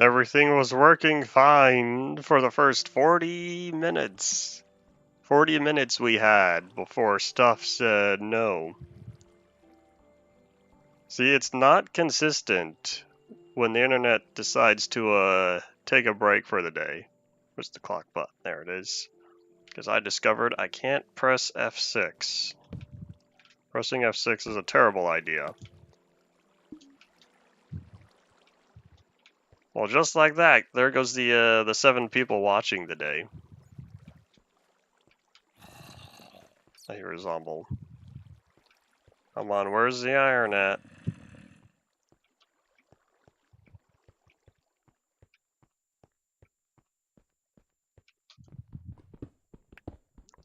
Everything was working fine for the first 40 minutes. 40 minutes we had before stuff said no. See, it's not consistent when the internet decides to take a break for the day. Where's the clock button? There it is. Because I discovered I can't press F6. Pressing F6 is a terrible idea. Well, just like that, there goes the 7 people watching the day. I hear a Zomble. Come on, where's the iron at?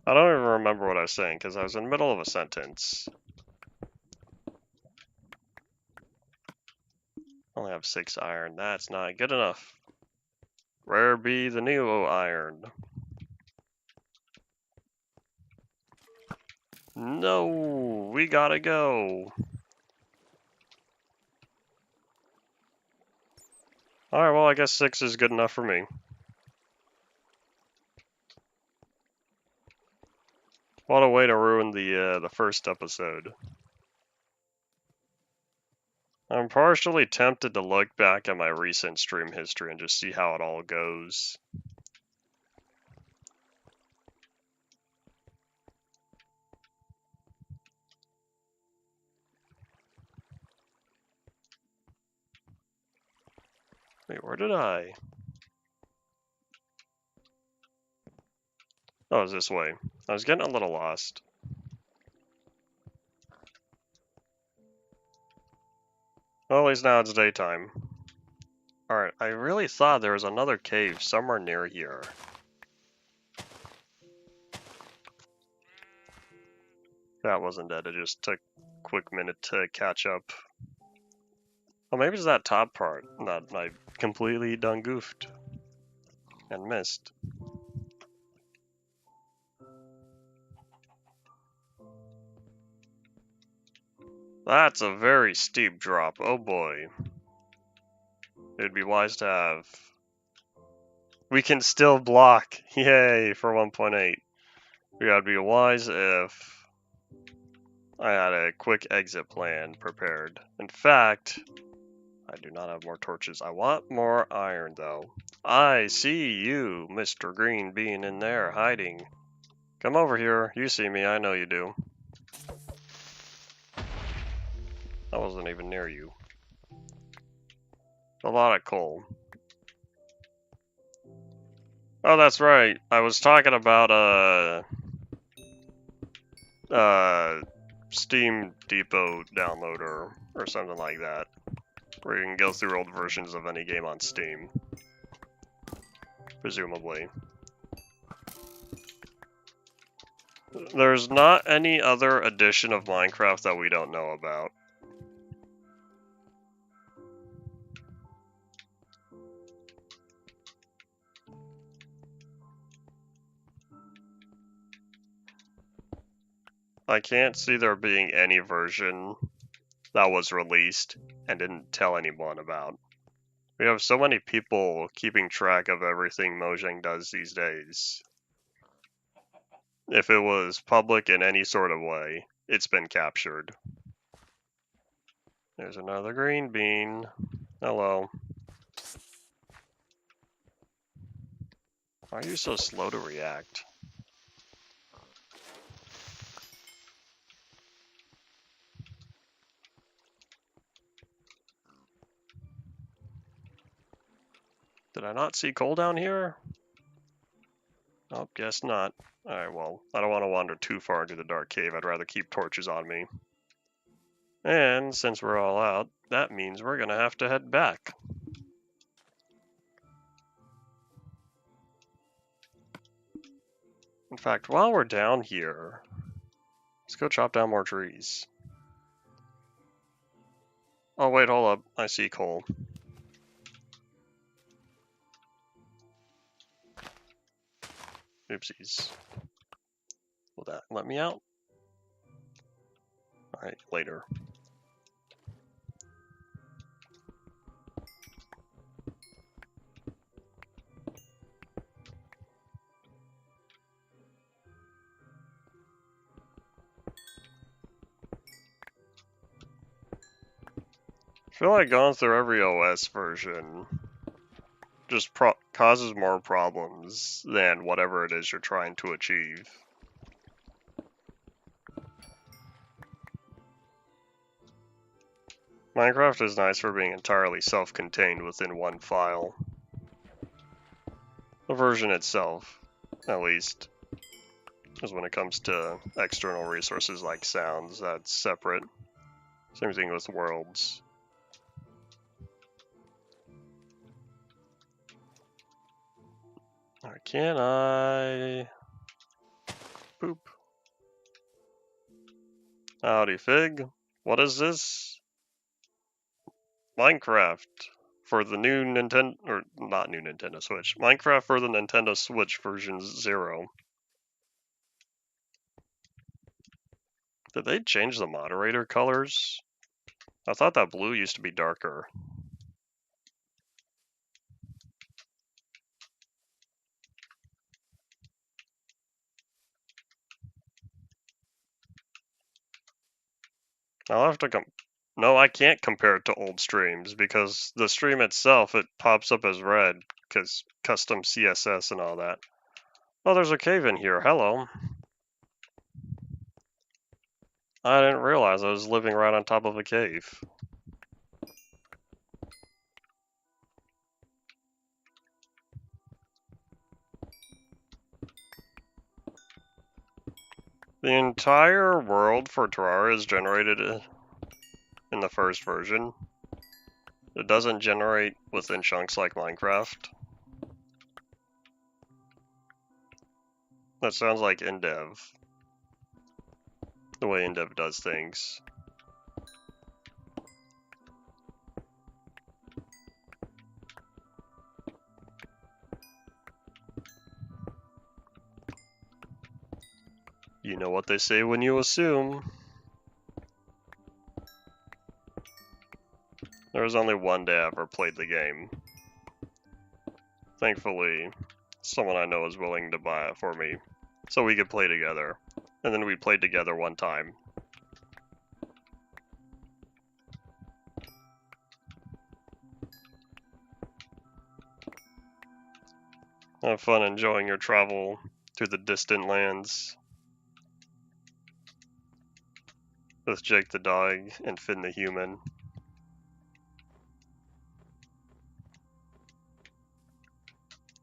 I don't even remember what I was saying because I was in the middle of a sentence. I only have 6 iron. That's not good enough. Rare be the new iron. No, we gotta go. Alright, well, I guess 6 is good enough for me. What a way to ruin the first episode. I'm partially tempted to look back at my recent stream history and just see how it all goes. Wait, where did I? Oh, it was this way. I was getting a little lost. Well, at least now it's daytime. Alright, I really thought there was another cave somewhere near here. That wasn't it, it just took a quick minute to catch up. Well, maybe it's that top part that I completely done goofed and missed. That's a very steep drop, oh boy. It'd be wise to have. We can still block, yay, for 1.8. We gotta be wise if I had a quick exit plan prepared. In fact, I do not have more torches. I want more iron, though. I see you, Mr. Green Bean, in there, hiding. Come over here. You see me. I know you do. I wasn't even near you. A lot of coal. Oh, that's right. I was talking about, Steam Depot downloader or something like that, where you can go through old versions of any game on Steam. Presumably. There's not any other edition of Minecraft that we don't know about. I can't see there being any version that was released and didn't tell anyone about. We have so many people keeping track of everything Mojang does these days. If it was public in any sort of way, it's been captured. There's another green bean. Hello. Why are you so slow to react? Did I not see coal down here? Oh, guess not. Alright, well, I don't want to wander too far into the dark cave. I'd rather keep torches on me. And since we're all out, that means we're gonna have to head back. In fact, while we're down here, let's go chop down more trees. Oh wait, hold up. I see coal. Oopsies. Will that let me out? Alright, later. feel like going through every OS version just causes more problems than whatever it is you're trying to achieve. Minecraft is nice for being entirely self-contained within one file. The version itself, at least, is when it comes to external resources like sounds, that's separate. Same thing with worlds. Can I... Boop. Howdy, Fig. What is this? Minecraft for the new Nintendo, or not new Nintendo Switch. Minecraft for the Nintendo Switch version 0. Did they change the moderator colors? I thought that blue used to be darker. I'll have to No, I can't compare it to old streams because the stream itself, it pops up as red because custom CSS and all that. Oh, there's a cave in here. Hello. I didn't realize I was living right on top of a cave. The entire world for Terraria is generated in the first version. It doesn't generate within chunks like Minecraft. That sounds like InDev. The way InDev does things. You know what they say when you assume. There was only one day I ever played the game. Thankfully, someone I know is willing to buy it for me, so we could play together. And then we played together one time. Have fun enjoying your travel to the distant lands with Jake the dog and Finn the human.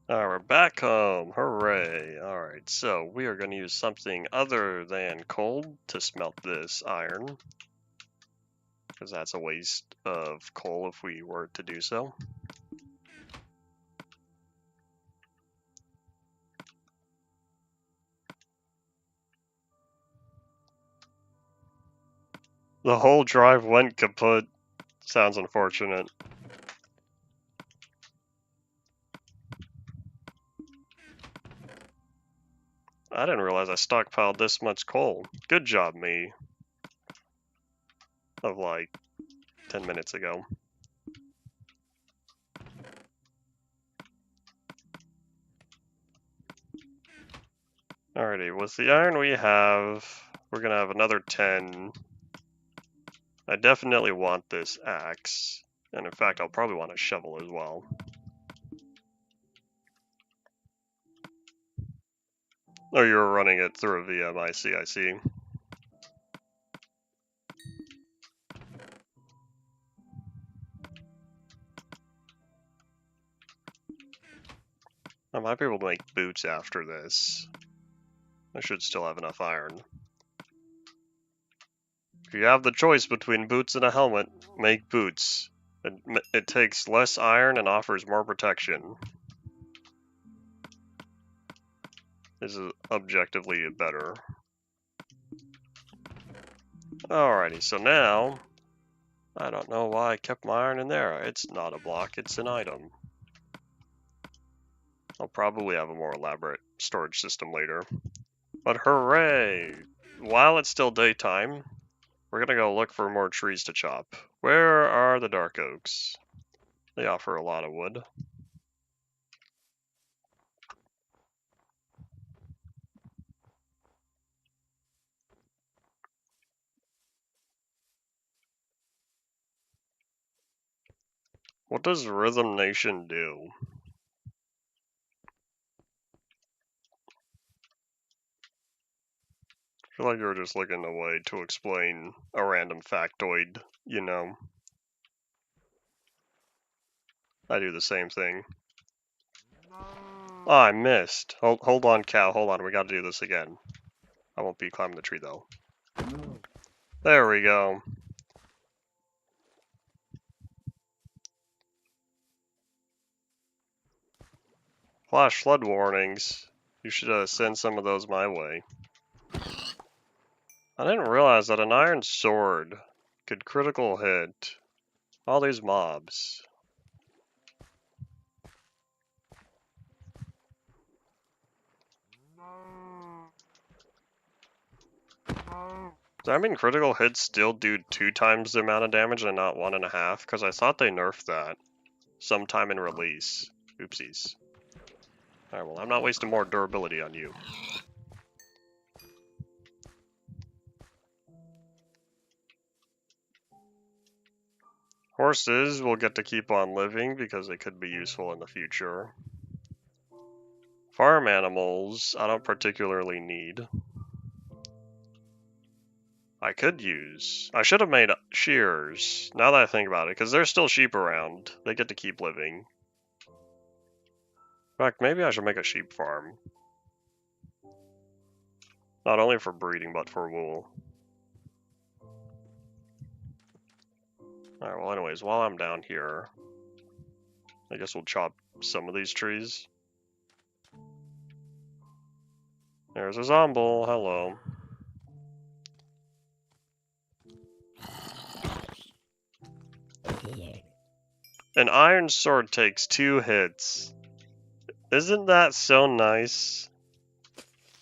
Alright, we're back home. Hooray. Alright, so we are going to use something other than coal to smelt this iron, because that's a waste of coal if we were to do so. The whole drive went kaput. Sounds unfortunate. I didn't realize I stockpiled this much coal. Good job, me. Of like 10 minutes ago. Alrighty, with the iron we have, we're gonna have another 10. I definitely want this axe. And in fact, I'll probably want a shovel as well. Oh, you were running it through a VM, I see, I see. I might be able to make boots after this. I should still have enough iron. If you have the choice between boots and a helmet, make boots. It takes less iron and offers more protection. This is objectively better. Alrighty, so now, I don't know why I kept my iron in there. It's not a block, it's an item. I'll probably have a more elaborate storage system later. But hooray! While it's still daytime, we're gonna go look for more trees to chop. Where are the dark oaks? They offer a lot of wood. What does Rhythm Nation do? I feel like you're just looking away to explain a random factoid, you know. I do the same thing. Oh, I missed. Hold on, cow. Hold on. We gotta do this again. I won't be climbing the tree, though. There we go. Flash flood warnings. You should send some of those my way. I didn't realize that an iron sword could critical hit all these mobs. Does that mean critical hits still do 2 times the amount of damage and not 1.5? Because I thought they nerfed that sometime in release. Oopsies. Alright, well, I'm not wasting more durability on you. Horses will get to keep on living because they could be useful in the future. Farm animals, I don't particularly need. I could use. I should have made shears, now that I think about it, because there's still sheep around. They get to keep living. In fact, maybe I should make a sheep farm. Not only for breeding, but for wool. Alright, well anyways, while I'm down here, I guess we'll chop some of these trees. There's a Zomble, hello. An iron sword takes 2 hits. Isn't that so nice?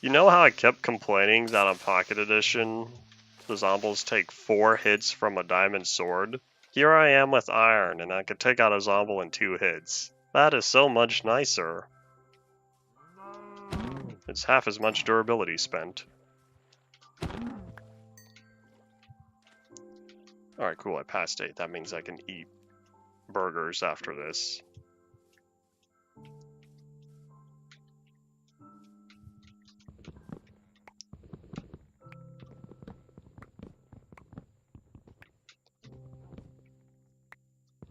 You know how I kept complaining that on Pocket Edition, the Zombles take 4 hits from a diamond sword? Here I am with iron, and I could take out a Zomble in 2 hits. That is so much nicer. It's half as much durability spent. Alright, cool, I passed 8. That means I can eat burgers after this.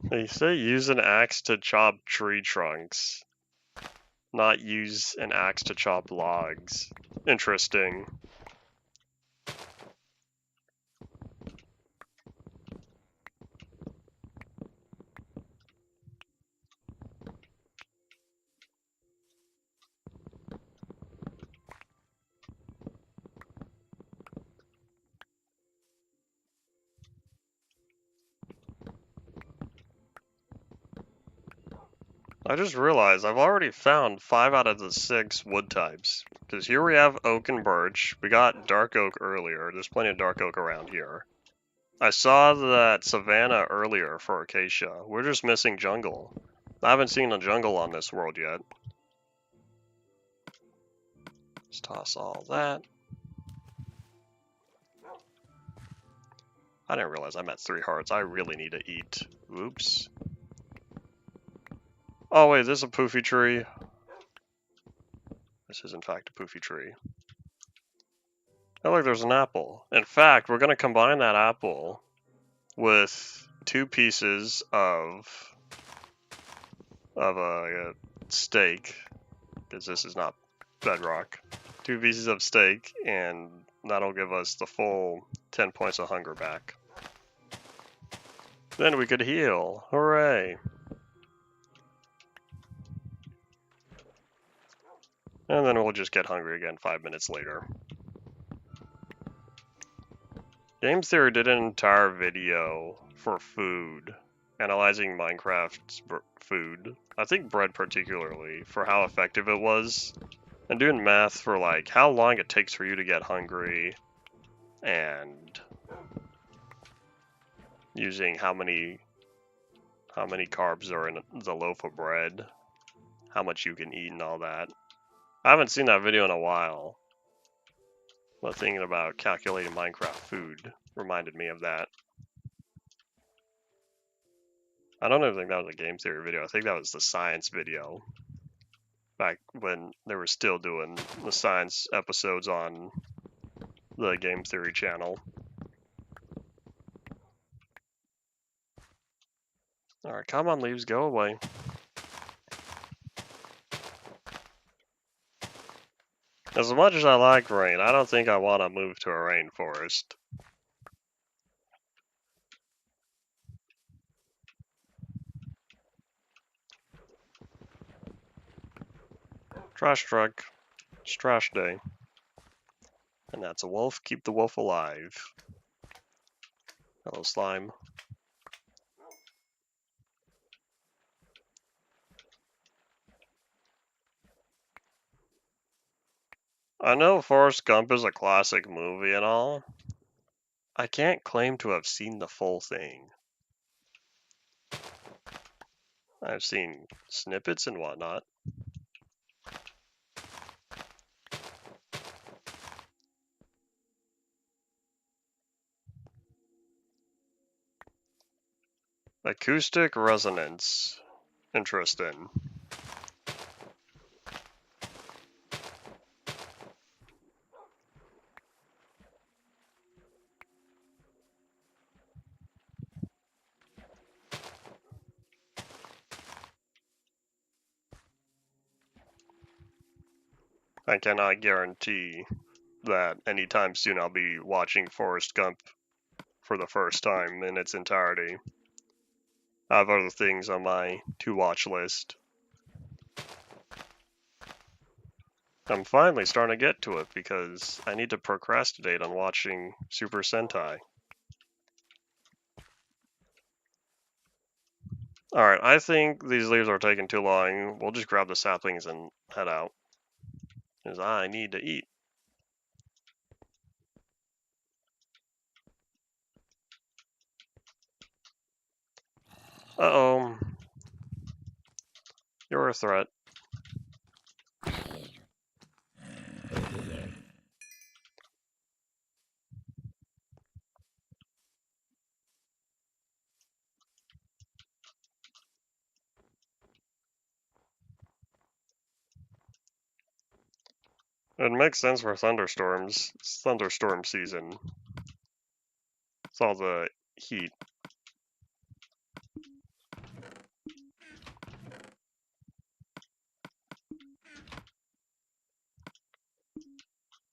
They say use an axe to chop tree trunks, not use an axe to chop logs. Interesting. I just realized I've already found 5 out of the 6 wood types. Because here we have oak and birch. We got dark oak earlier. There's plenty of dark oak around here. I saw that savanna earlier for acacia. We're just missing jungle. I haven't seen a jungle on this world yet. Let's toss all that. I didn't realize I'm at 3 hearts. I really need to eat. Oops. Oh wait, this is a poofy tree. This is in fact a poofy tree. Oh look, there's an apple. In fact, we're going to combine that apple with 2 pieces of a steak, because this is not bedrock. 2 pieces of steak, and that'll give us the full 10 points of hunger back. Then we could heal. Hooray! And then we'll just get hungry again 5 minutes later. Game Theory did an entire video for food, analyzing Minecraft's food, I think bread particularly, for how effective it was, and doing math for like how long it takes for you to get hungry, and using how many carbs are in the loaf of bread, how much you can eat and all that. I haven't seen that video in a while, but thinking about calculating Minecraft food reminded me of that. I don't even think that was a game theory video. I think that was the science video. Back when they were still doing the science episodes on the Game Theory channel. Alright, come on, leaves, go away. As much as I like rain, I don't think I want to move to a rainforest. Trash truck. It's trash day. And that's a wolf. Keep the wolf alive. Hello, slime. I know Forrest Gump is a classic movie and all. I can't claim to have seen the full thing. I've seen snippets and whatnot. Acoustic resonance. Interesting. I cannot guarantee that anytime soon I'll be watching Forrest Gump for the first time in its entirety. I have other things on my to-watch list. I'm finally starting to get to it because I need to procrastinate on watching Super Sentai. Alright, I think these leaves are taking too long. We'll just grab the saplings and head out. Because I need to eat. Uh-oh. You're a threat. It makes sense for thunderstorms. It's thunderstorm season. It's all the heat.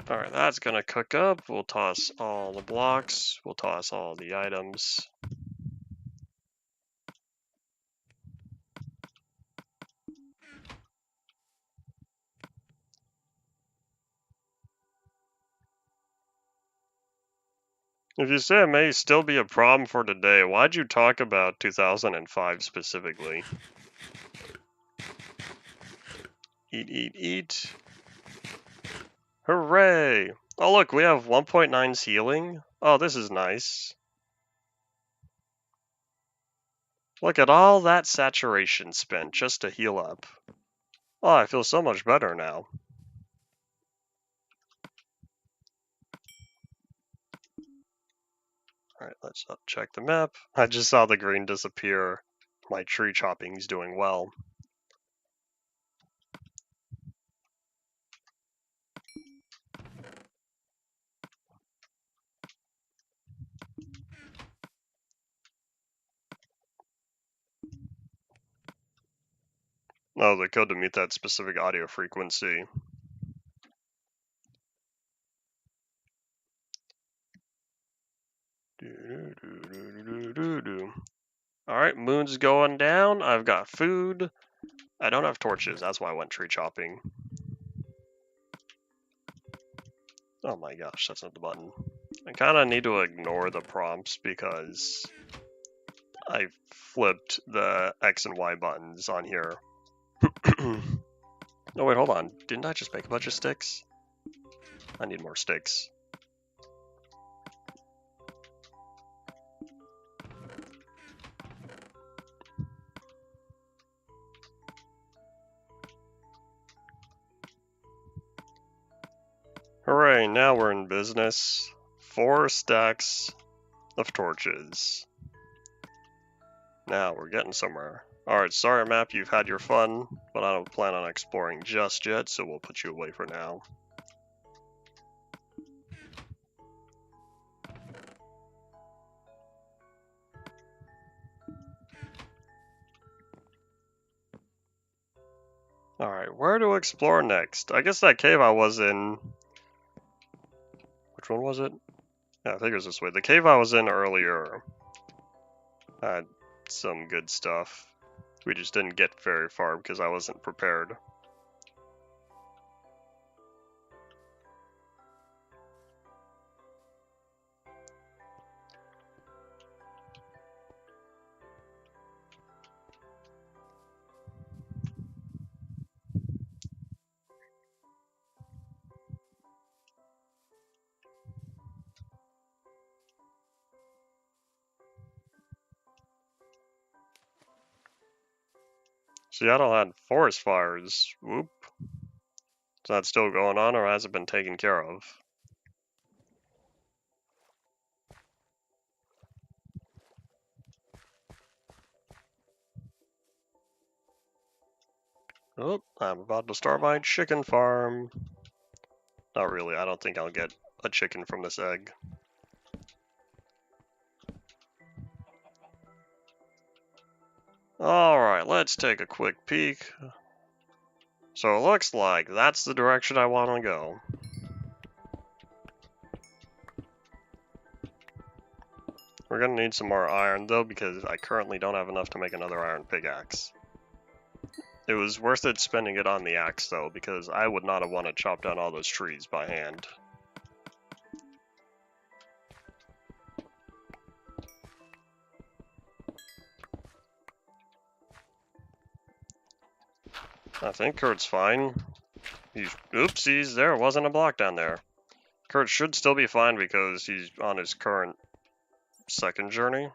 Alright, that's gonna cook up. We'll toss all the blocks. We'll toss all the items. If you say it may still be a problem for today, why'd you talk about 2005 specifically? Eat, eat, eat. Hooray! Oh look, we have 1.9 healing. Oh, this is nice. Look at all that saturation spent just to heal up. Oh, I feel so much better now. Alright, let's check the map. I just saw the green disappear. My tree chopping's doing well. Oh, the code to mute that specific audio frequency. Alright, moon's going down. I've got food. I don't have torches, that's why I went tree chopping. Oh my gosh, that's not the button. I kinda need to ignore the prompts because I flipped the X and Y buttons on here. Oh wait, hold on. Didn't I just make a bunch of sticks? I need more sticks. Hooray, now we're in business. 4 stacks of torches. Now we're getting somewhere. Alright, sorry map, you've had your fun, but I don't plan on exploring just yet, so we'll put you away for now. Alright, where to explore next? I guess that cave I was in... Which one was it? Yeah, I think it was this way. The cave I was in earlier had some good stuff. We just didn't get very far because I wasn't prepared. Seattle had forest fires. Whoop. Is that still going on or has it been taken care of? Oh, I'm about to start my chicken farm. Not really, I don't think I'll get a chicken from this egg. Alright, let's take a quick peek. So it looks like that's the direction I want to go. We're gonna need some more iron though, because I currently don't have enough to make another iron pickaxe. It was worth it spending it on the axe though, because I would not have wanted to chop down all those trees by hand. I think Kurt's fine. Oopsies, there wasn't a block down there. Kurt should still be fine because he's on his current second journey.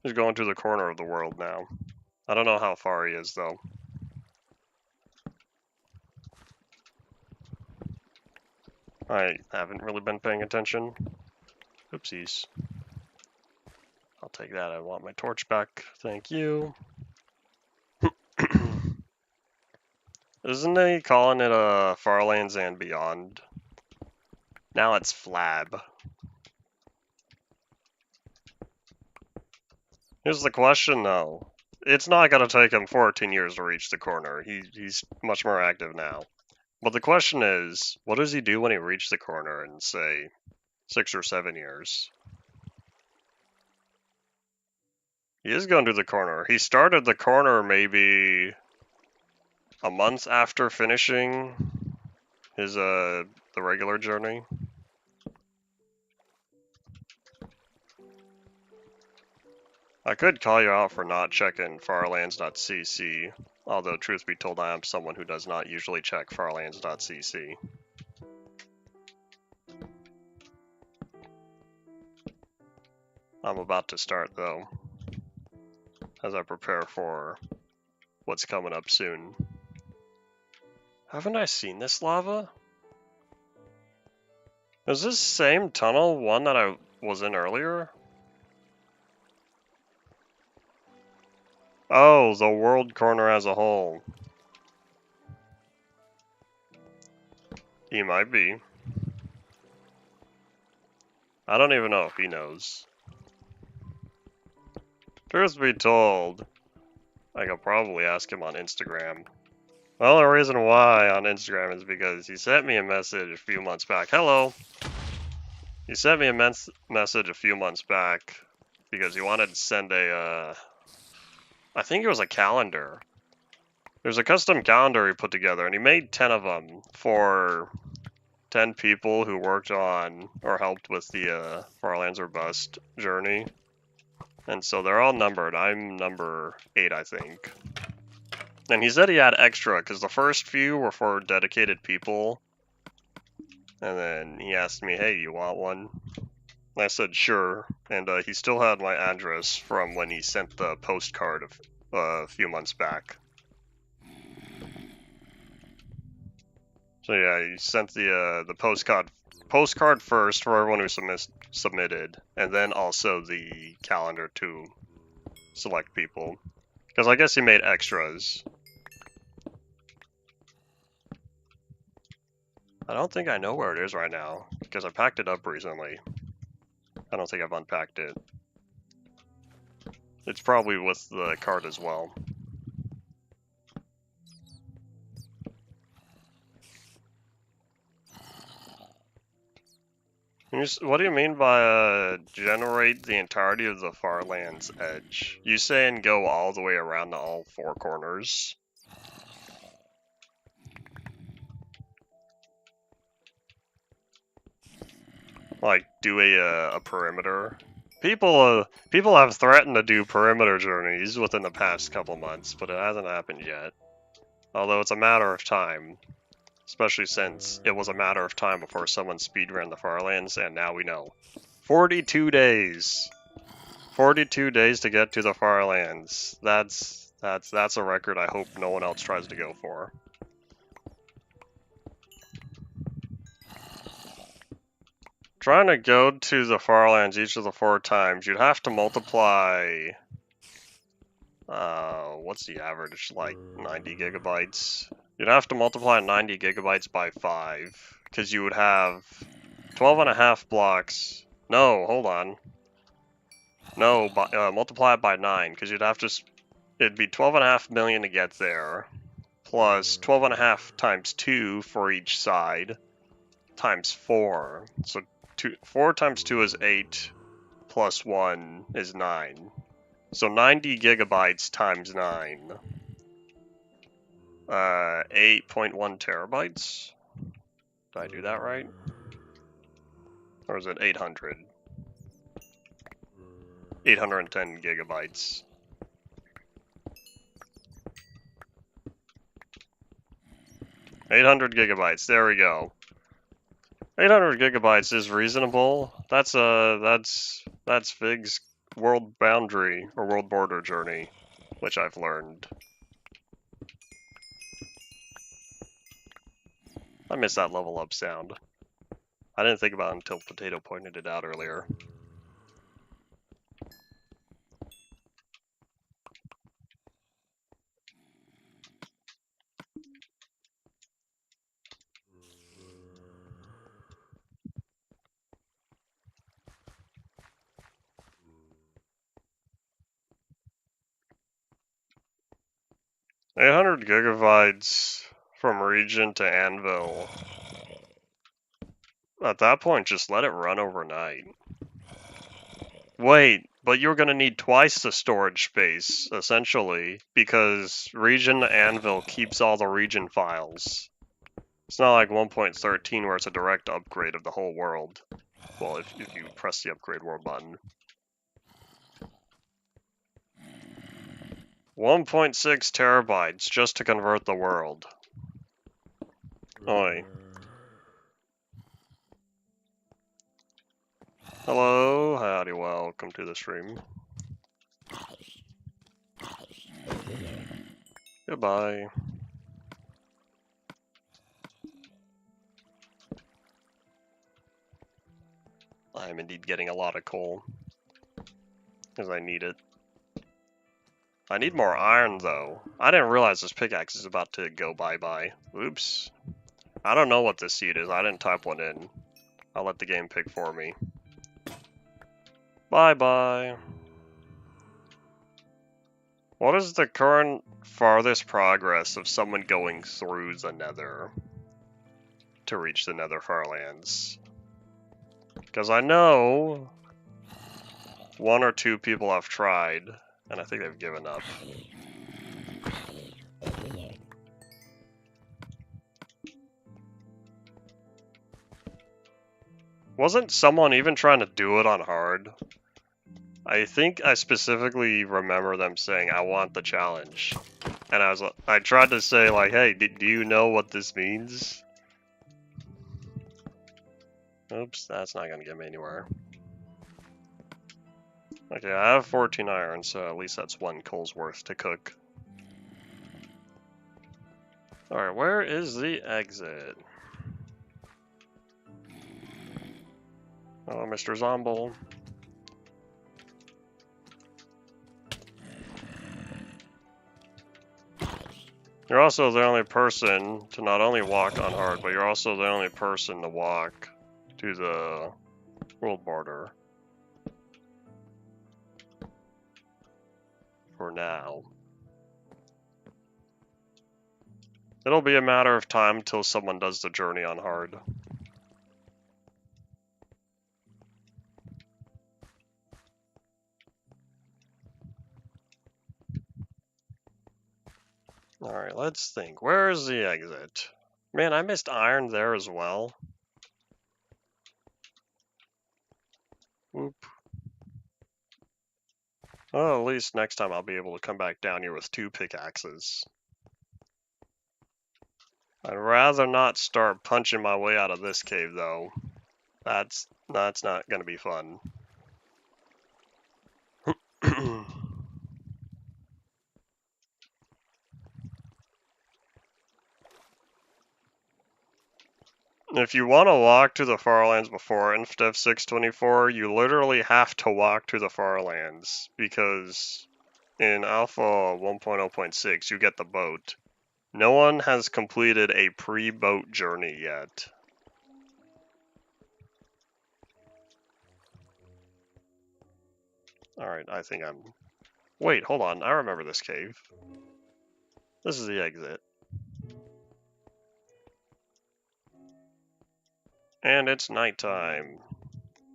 He's going to the corner of the world now. I don't know how far he is though. I haven't really been paying attention. Oopsies. I'll take that. I want my torch back. Thank you. Isn't he calling it Farlands and Beyond? Now it's Flab. Here's the question though. It's not gonna take him 14 years to reach the corner. He's much more active now. But the question is, what does he do when he reaches the corner in, say, 6 or 7 years? He is going to the corner. He started the corner maybe a month after finishing his the regular journey. I could call you out for not checking farlands.cc, although truth be told I am someone who does not usually check farlands.cc. I'm about to start though, as I prepare for what's coming up soon. Haven't I seen this lava? Is this same tunnel one that I was in earlier? Oh, the world corner as a whole. He might be. I don't even know if he knows. Truth be told, I could probably ask him on Instagram. The only reason why on Instagram is because he sent me a message a few months back. Hello! He sent me a message a few months back because he wanted to send a, I think it was a calendar. There's a custom calendar he put together, and he made 10 of them for 10 people who worked on or helped with the Farlands or Bust journey. And so they're all numbered. I'm number 8, I think. And he said he had extra, because the first few were for dedicated people. And then he asked me, hey, you want one? And I said, sure. And he still had my address from when he sent the postcard a few months back. So yeah, he sent the postcard first for everyone who submitted, and then also the calendar too. select people. Because I guess he made extras. I don't think I know where it is right now, because I packed it up recently. I don't think I've unpacked it. It's probably with the cart as well. What do you mean by generate the entirety of the Farlands edge? You saying go all the way around to all four corners? Like do a perimeter? People have threatened to do perimeter journeys within the past couple months, but it hasn't happened yet. Although it's a matter of time. Especially since it was a matter of time before someone speedran the Farlands, and now we know. 42 days! 42 days to get to the Farlands. That's a record I hope no one else tries to go for. Trying to go to the Farlands each of the 4 times, you'd have to multiply... what's the average? Like 90 gigabytes? You'd have to multiply 90 gigabytes by 5, because you would have 12.5 blocks. No, hold on. No, multiply it by 9, because you'd have to... It'd be 12.5 million to get there, plus 12.5 times 2 for each side, times 4. So 4 times 2 is 8, plus 1 is 9. So 90 gigabytes times 9. 8.1 terabytes? Did I do that right? Or is it 800? 810 gigabytes. $800 there we go. 800 gigabytes is reasonable. That's Fig's world boundary, or world border journey, which I've learned. I miss that level up sound. I didn't think about it until Potato pointed it out earlier. $800 gigabytes from region to anvil. At that point, just let it run overnight. Wait, but you're gonna need twice the storage space, essentially, because region to anvil keeps all the region files. It's not like 1.13 where it's a direct upgrade of the whole world. Well, if you press the upgrade world button. 1.6 terabytes just to convert the world. Oi. Hello, howdy, welcome to the stream. Goodbye. I am indeed getting a lot of coal. Because I need it. I need more iron, though. I didn't realize this pickaxe is about to go bye-bye. Oops. I don't know what this seed is. I didn't type one in. I'll let the game pick for me. Bye-bye. What is the current farthest progress of someone going through the Nether to reach the Nether Farlands? Because I know 1 or 2 people have tried, and I think they've given up. Wasn't someone even trying to do it on hard? I think I specifically remember them saying, I want the challenge. And I tried to say, like, hey, do you know what this means? Oops, that's not gonna get me anywhere. Okay, I have 14 iron, so at least that's 1 coal's worth to cook. Alright, where is the exit? Oh, Mr. Zomble. You're also the only person to not only walk on hard, but you're also the only person to walk to the world border. For now. It'll be a matter of time till someone does the journey on hard. Alright, let's think. Where is the exit? Man, I missed iron there as well. Whoop. Well, at least next time I'll be able to come back down here with 2 pickaxes. I'd rather not start punching my way out of this cave, though. That's not going to be fun. If you want to walk to the Farlands before InfDev 624, you literally have to walk to the Farlands, because in Alpha 1.0.6 you get the boat. No one has completed a pre-boat journey yet. Alright, I think I'm... Wait, hold on, I remember this cave. This is the exit. And it's nighttime.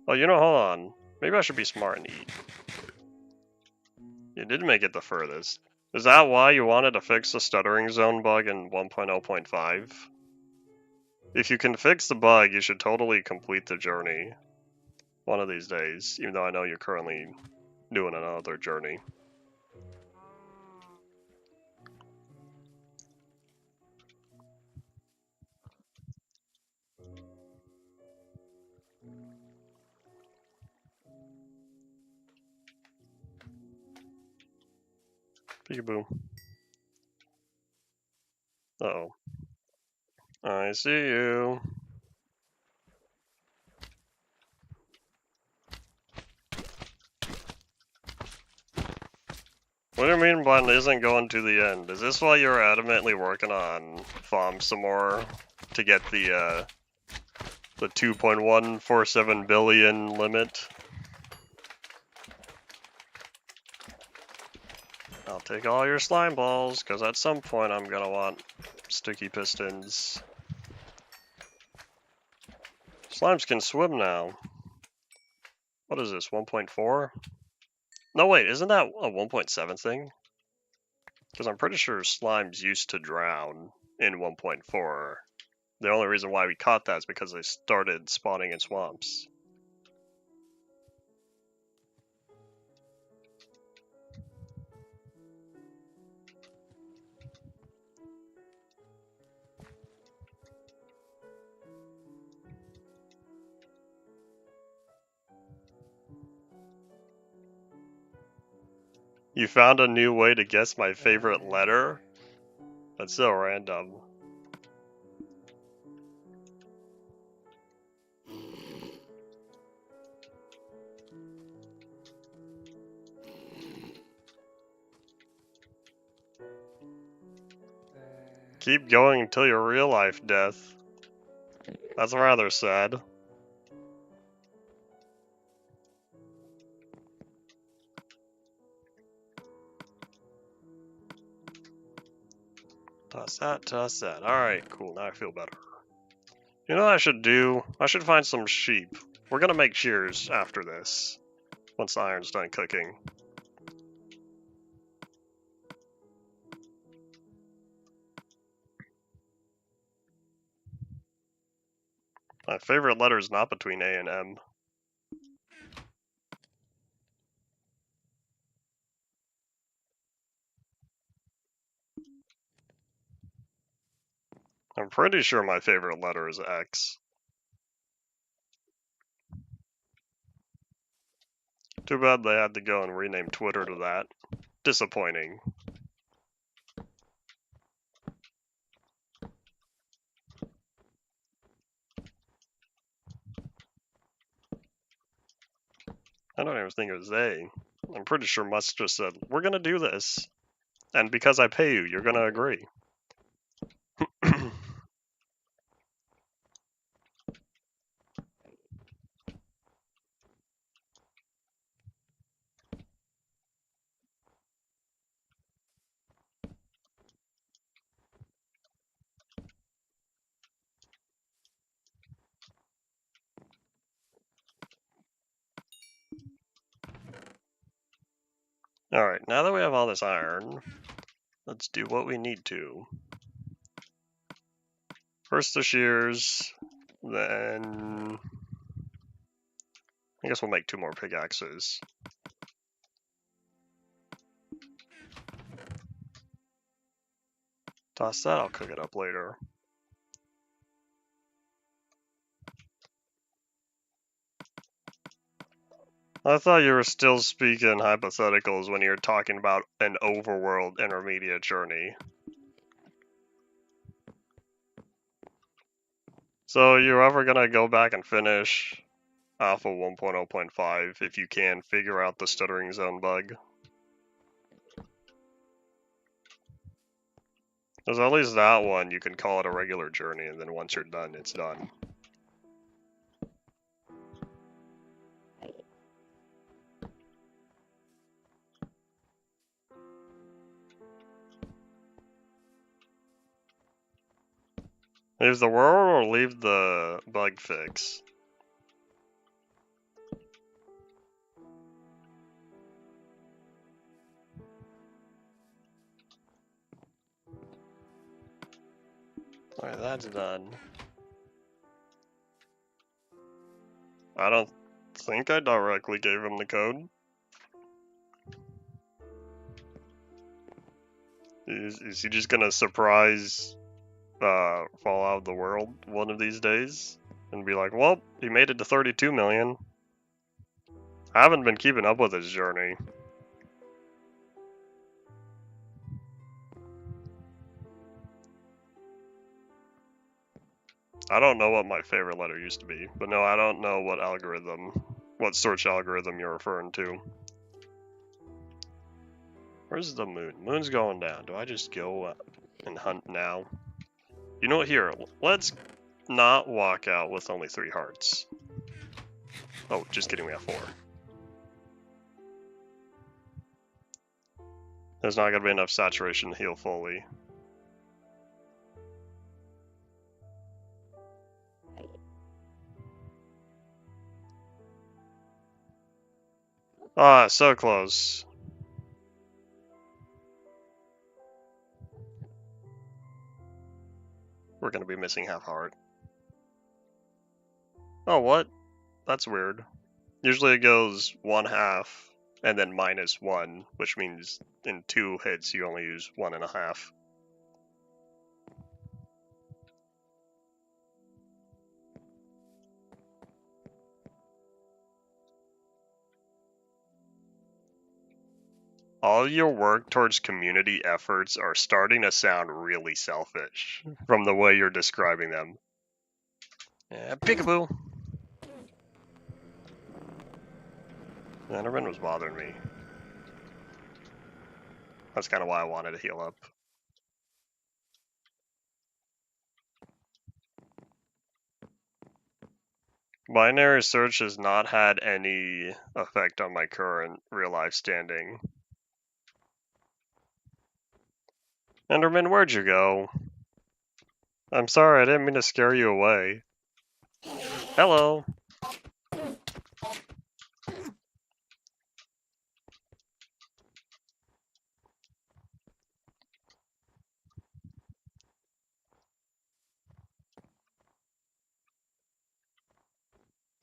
Oh, you know, hold on. Maybe I should be smart and eat. You did make it the furthest. Is that why you wanted to fix the stuttering zone bug in 1.0.5? If you can fix the bug, you should totally complete the journey one of these days, even though I know you're currently doing another journey. Peekaboo. Uh-oh. I see you. What do you mean by isn't going to the end? Is this why you're adamantly working on FOM some more to get the 2.147 billion limit? I'll take all your slime balls, because at some point I'm gonna want sticky pistons. Slimes can swim now. What is this, 1.4? No, wait, isn't that a 1.7 thing? Because I'm pretty sure slimes used to drown in 1.4. The only reason why we caught that is because they started spawning in swamps. You found a new way to guess my favorite letter? That's so random. Keep going until your real life death. That's rather sad. Toss that, toss that. Alright, cool, now I feel better. You know what I should do? I should find some sheep. We're gonna make shears after this, once the iron's done cooking. My favorite letter is not between A and M. I'm pretty sure my favorite letter is X. Too bad they had to go and rename Twitter to that. Disappointing. I don't even think it was they. I'm pretty sure Musk just said, we're gonna do this. And because I pay you, you're gonna agree. Alright, now that we have all this iron, let's do what we need to. First the shears, then I guess we'll make 2 more pickaxes. Toss that, I'll cook it up later. I thought you were still speaking hypotheticals when you were talking about an overworld intermediate journey. So you're ever gonna go back and finish Alpha 1.0.5 if you can figure out the stuttering zone bug? Because at least that one, you can call it a regular journey, and then once you're done, it's done. Leave the world or leave the bug fix? Alright, that's done. I don't think I directly gave him the code. Is he just gonna surprise fall out of the world one of these days and be like, well, he made it to 32 million. I haven't been keeping up with his journey. I don't know what my favorite letter used to be, but no, I don't know what search algorithm you're referring to. Where's the moon? Moon's going down. Do I just go and hunt now? You know what, here, let's not walk out with only 3 hearts. Oh, just kidding, we have 4. There's not gonna be enough saturation to heal fully. Ah, so close. We're gonna be missing half heart. Oh, what? That's weird. Usually it goes 1/2 and then -1, which means in 2 hits you only use 1.5. All your work towards community efforts are starting to sound really selfish from the way you're describing them. Yeah, peekaboo. Enderman was bothering me. That's kind of why I wanted to heal up. Binary search has not had any effect on my current real-life standing. Enderman, where'd you go? I'm sorry, I didn't mean to scare you away. Hello.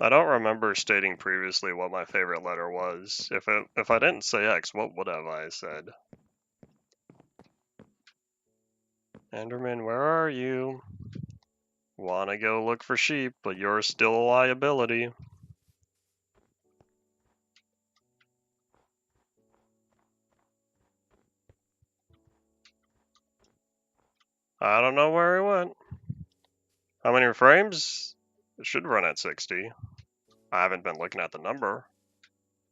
I don't remember stating previously what my favorite letter was. If I didn't say X, what would have I said? Enderman, where are you? Wanna go look for sheep, but you're still a liability. I don't know where he went. How many frames? It should run at 60. I haven't been looking at the number.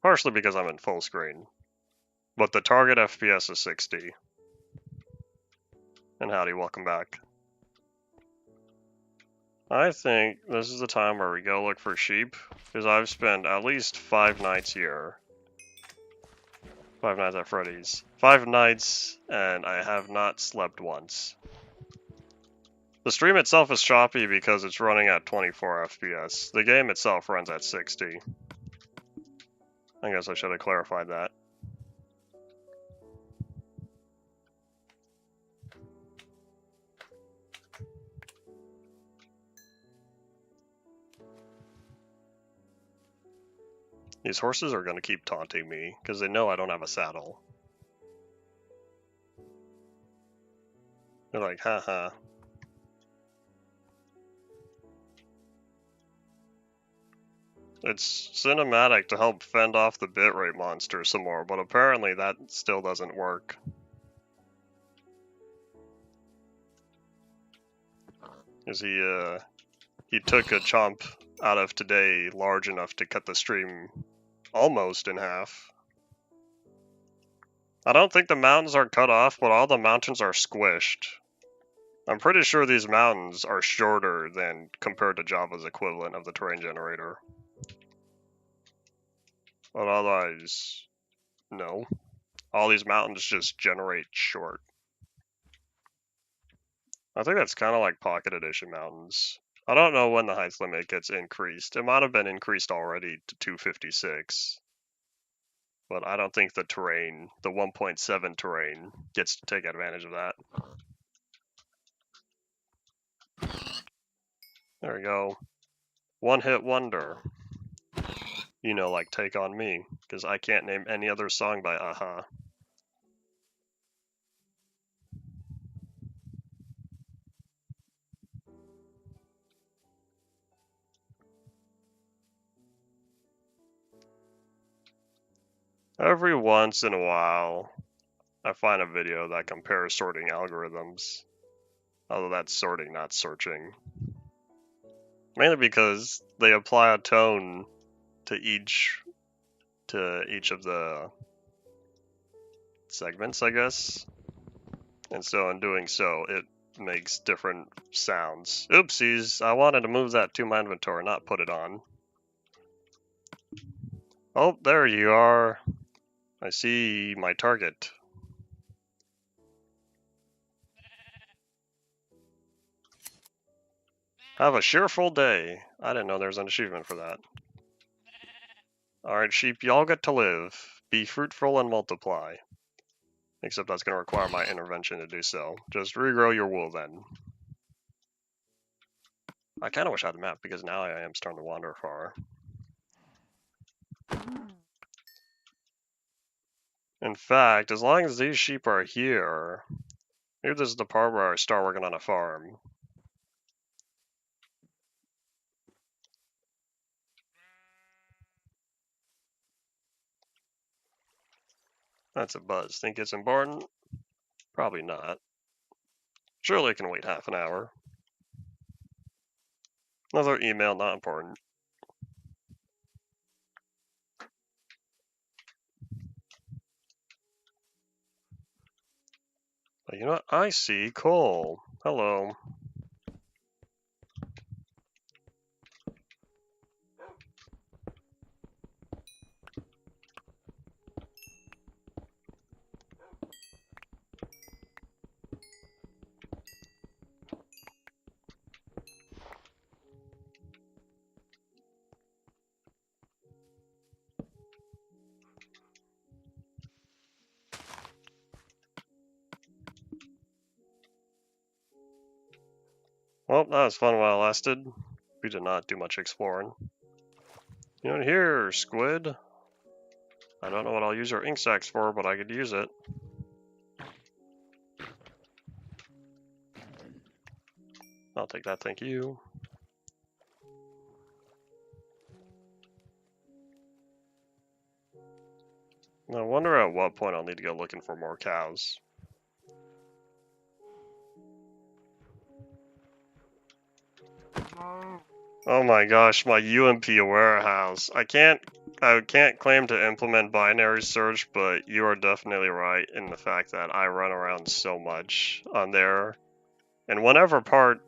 Partially because I'm in full screen. But the target FPS is 60. And howdy, welcome back. I think this is the time where we go look for sheep, because I've spent at least 5 nights here. 5 nights at Freddy's. 5 nights, and I have not slept once. The stream itself is choppy because it's running at 24 FPS. The game itself runs at 60. I guess I should have clarified that. These horses are going to keep taunting me, because they know I don't have a saddle. They're like, haha. It's cinematic to help fend off the bitrate monster some more, but apparently that still doesn't work. Because he took a chomp out of today large enough to cut the stream almost in half. I don't think the mountains are cut off, but all the mountains are squished. I'm pretty sure these mountains are shorter than compared to Java's equivalent of the terrain generator. But otherwise, no. All these mountains just generate short. I think that's kind of like Pocket Edition mountains. I don't know when the height limit gets increased. It might have been increased already to 256. But I don't think the terrain, the 1.7 terrain, gets to take advantage of that. There we go. One hit wonder. You know, like Take On Me, because I can't name any other song by a-ha. Every once in a while, I find a video that compares sorting algorithms. Although that's sorting, not searching. Mainly because they apply a tone to each of the segments, I guess. And so in doing so, it makes different sounds. Oopsies, I wanted to move that to my inventory, not put it on. Oh, there you are. I see my target. Have a cheerful day. I didn't know there was an achievement for that. Alright, sheep, y'all get to live. Be fruitful and multiply. Except that's going to require my intervention to do so. Just regrow your wool then. I kind of wish I had a map, because now I am starting to wander far. In fact, as long as these sheep are here, maybe this is the part where I start working on a farm. That's a buzz. Think it's important? Probably not. Surely it can wait half an hour. Another email, not important. But you know what? I see coal. Hello. Well, that was fun while it lasted. We did not do much exploring. You know, here, squid. I don't know what I'll use your ink sacs for, but I could use it. I'll take that, thank you. I wonder at what point I'll need to go looking for more cows. Oh my gosh, my UMP warehouse. I can't claim to implement binary search, but you are definitely right in the fact that I run around so much on there. And whenever part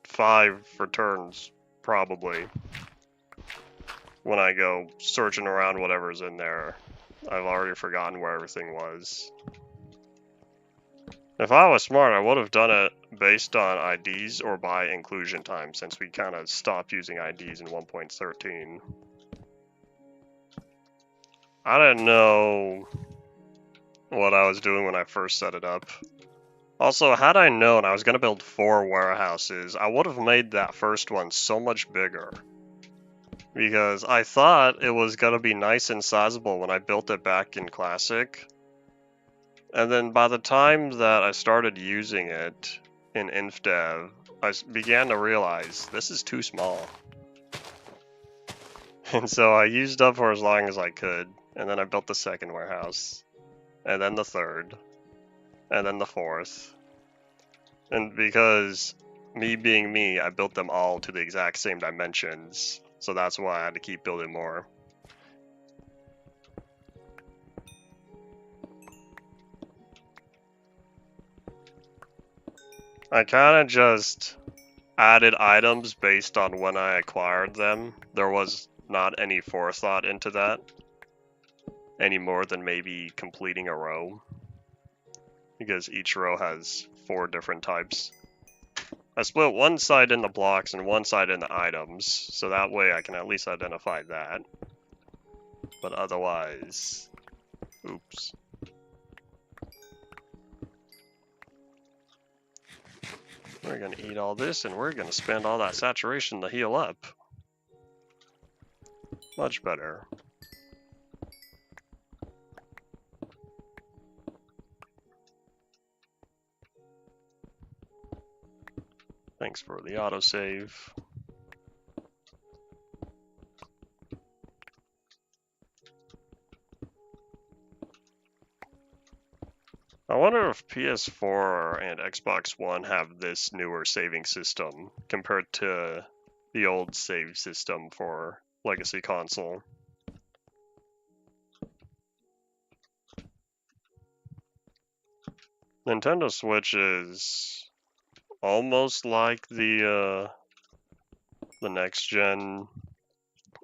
5 returns, probably, when I go searching around whatever's in there, I've already forgotten where everything was. If I was smart, I would have done it based on IDs or by inclusion time, since we kind of stopped using IDs in 1.13. I didn't know what I was doing when I first set it up. Also, had I known I was going to build 4 warehouses, I would have made that first one so much bigger. because I thought it was gonna be nice and sizable when I built it back in Classic. And then by the time that I started using it in InfDev, I began to realize this is too small. And so I used up for as long as I could, and then I built the second warehouse, and then the third, and then the fourth. And because me being me, I built them all to the exact same dimensions, so that's why I had to keep building more. I kind of just added items based on when I acquired them. There was not any forethought into that, any more than maybe completing a row, because each row has 4 different types. I split one side in the blocks and one side in the items, so that way I can at least identify that. But otherwise, oops. We're gonna eat all this and we're gonna spend all that saturation to heal up. Much better. Thanks for the autosave. I wonder if PS4 and Xbox One have this newer saving system compared to the old save system for Legacy Console. Nintendo Switch is almost like the next gen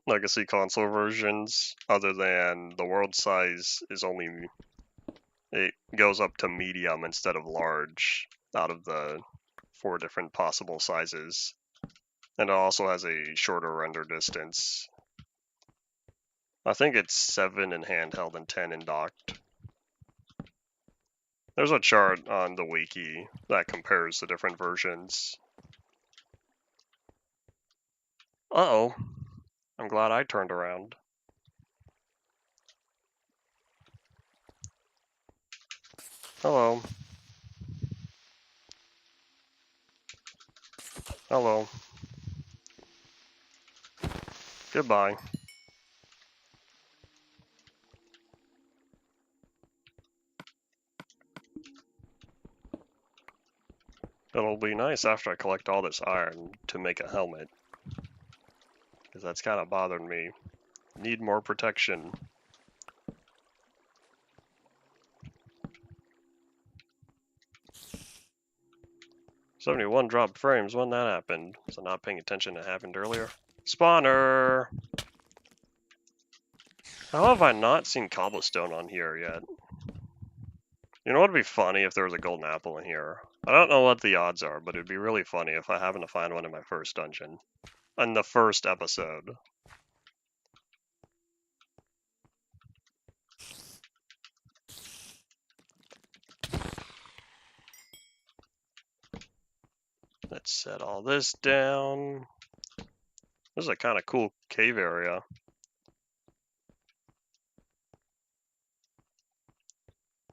Legacy Console versions, other than the world size is only, it goes up to medium instead of large out of the 4 different possible sizes. And it also has a shorter render distance. I think it's 7 in handheld and 10 in docked. There's a chart on the wiki that compares the different versions. Uh-oh. I'm glad I turned around. Hello. Hello. Goodbye. It'll be nice after I collect all this iron to make a helmet. Because that's kind of bothering me. Need more protection. "71 dropped frames, when that happened?" So not paying attention, it happened earlier. Spawner! How have I not seen cobblestone on here yet? You know what would be funny if there was a golden apple in here? I don't know what the odds are, but it'd be really funny if I happen to find one in my first dungeon. In the first episode. Let's set all this down. This is a kind of cool cave area.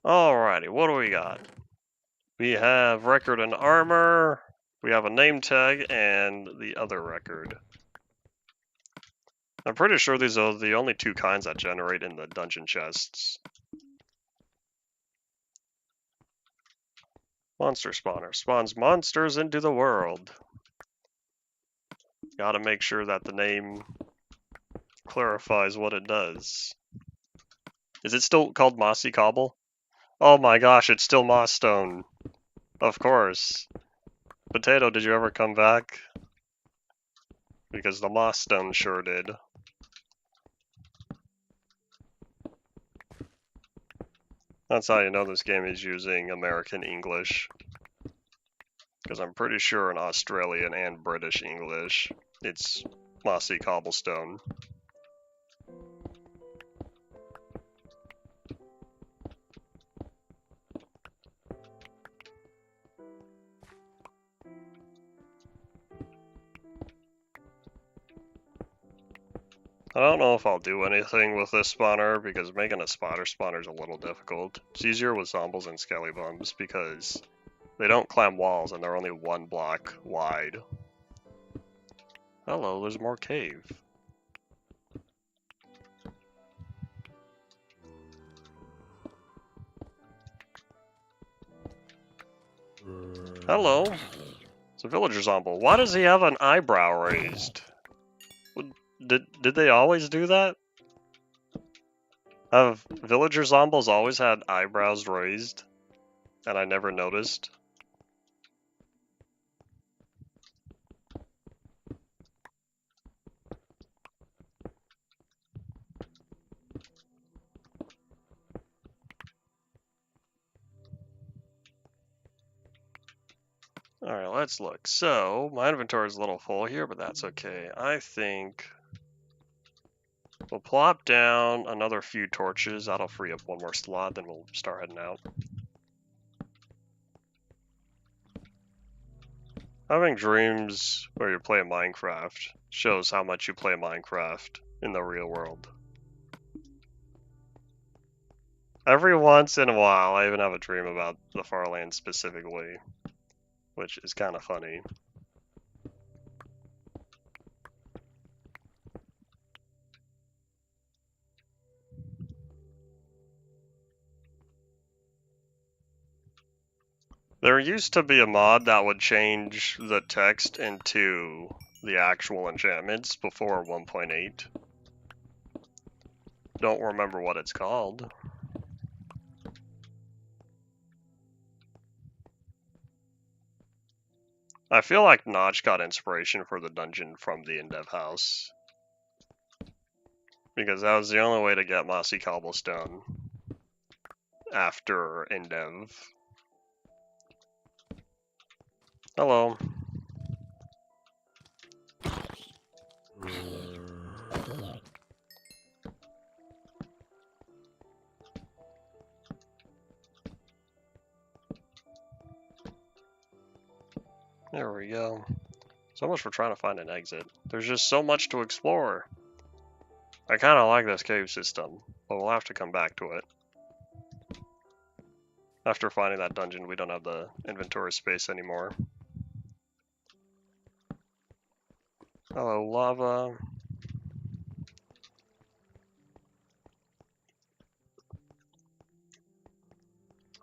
Alrighty, what do we got? We have record and armor. We have a name tag and the other record. I'm pretty sure these are the only 2 kinds that generate in the dungeon chests. Monster spawner spawns monsters into the world. Gotta make sure that the name clarifies what it does. Is it still called Mossy Cobble? Oh my gosh, it's still Moss Stone. Of course. Potato, did you ever come back? Because the Moss Stone sure did. That's how you know this game is using American English. Because I'm pretty sure in Australian and British English, it's Mossy Cobblestone. I don't know if I'll do anything with this spawner because making a spawner is a little difficult. It's easier with zombies and skelly bums because they don't climb walls and they're only 1 block wide. Hello, there's more cave. Hello. It's a villager zombie. Why does he have an eyebrow raised? Did they always do that? Have villager zombies always had eyebrows raised? And I never noticed? Alright, let's look. So, my inventory is a little full here, but that's okay. I think we'll plop down another few torches. That'll free up 1 more slot, then we'll start heading out. Having dreams where you play Minecraft shows how much you play Minecraft in the real world. Every once in a while, I even have a dream about the Farland specifically, which is kind of funny. There used to be a mod that would change the text into the actual enchantments before 1.8. Don't remember what it's called. I feel like Notch got inspiration for the dungeon from the Endev house. Because that was the only way to get mossy cobblestone after Endev. Hello. There we go. So much for trying to find an exit. There's just so much to explore. I kind of like this cave system, but we'll have to come back to it. After finding that dungeon, we don't have the inventory space anymore. Hello, lava.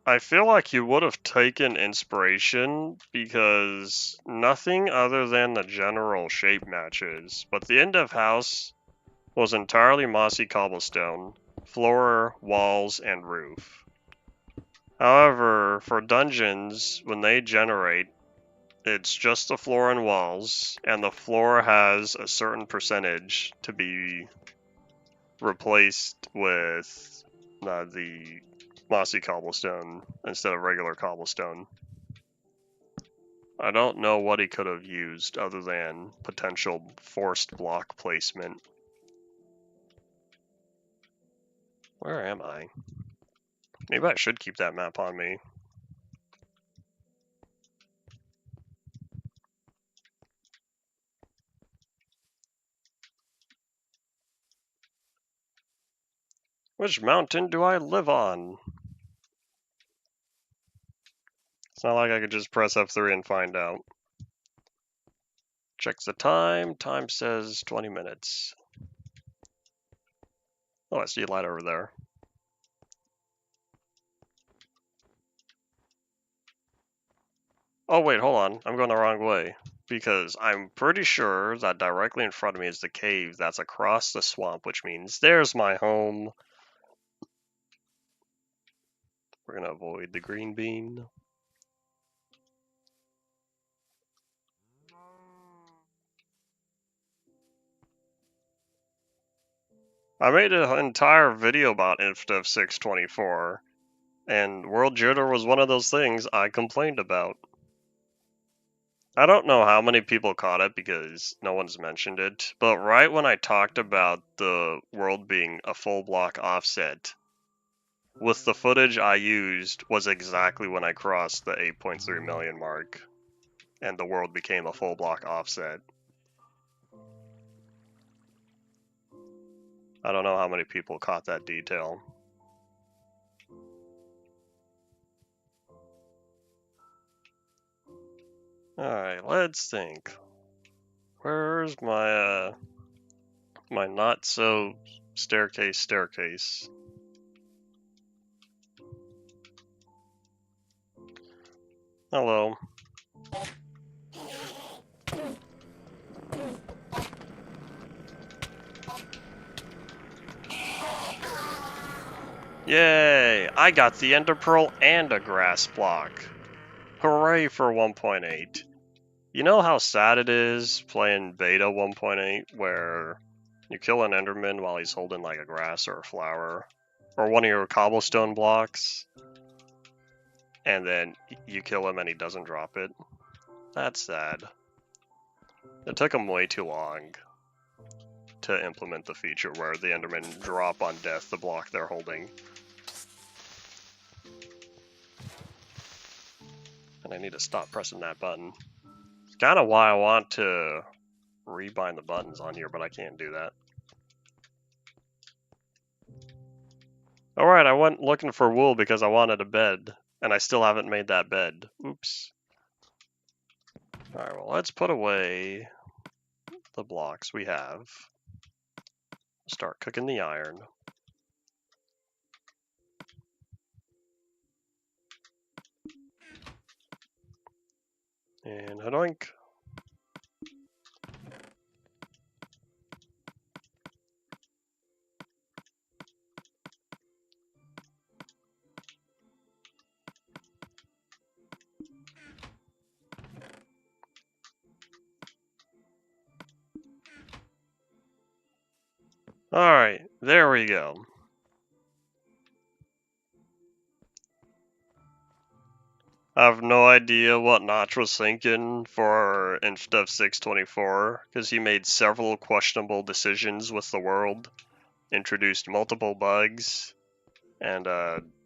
I feel like you would have taken inspiration because nothing other than the general shape matches, but the Endev house was entirely mossy cobblestone, floor, walls, and roof. However, for dungeons, when they generate, it's just the floor and walls, and the floor has a certain percentage to be replaced with the mossy cobblestone instead of regular cobblestone. I don't know what he could have used other than potential forced block placement. Where am I? Maybe I should keep that map on me. Which mountain do I live on? It's not like I could just press F3 and find out. Check the time. Time says 20 minutes. Oh, I see a light over there. Oh, wait, hold on. I'm going the wrong way. Because I'm pretty sure that directly in front of me is the cave that's across the swamp, which means there's my home. We're going to avoid the green bean. I made an entire video about InfDev 624, and World Jitter was one of those things I complained about. I don't know how many people caught it because no one's mentioned it, but right when I talked about the world being a full block offset, with the footage I used was exactly when I crossed the 8.3 million mark, and the world became a full block offset. I don't know how many people caught that detail. Alright, let's think. Where's my, my not-so staircase? Hello. Yay! I got the Ender Pearl and a grass block. Hooray for 1.8. You know how sad it is playing beta 1.8 where you kill an Enderman while he's holding like a grass or a flower or one of your cobblestone blocks, and then you kill him and he doesn't drop it? That's sad. It took him way too long to implement the feature where the Endermen drop on death the block they're holding. And I need to stop pressing that button. It's kind of why I want to rebind the buttons on here, but I can't do that. Alright, I went looking for wool because I wanted a bed, and I still haven't made that bed. Oops. Alright, well, let's put away the blocks we have. Start cooking the iron. And hadoink. Alright, there we go. I have no idea what Notch was thinking for Instead 624, because he made several questionable decisions with the world, introduced multiple bugs, and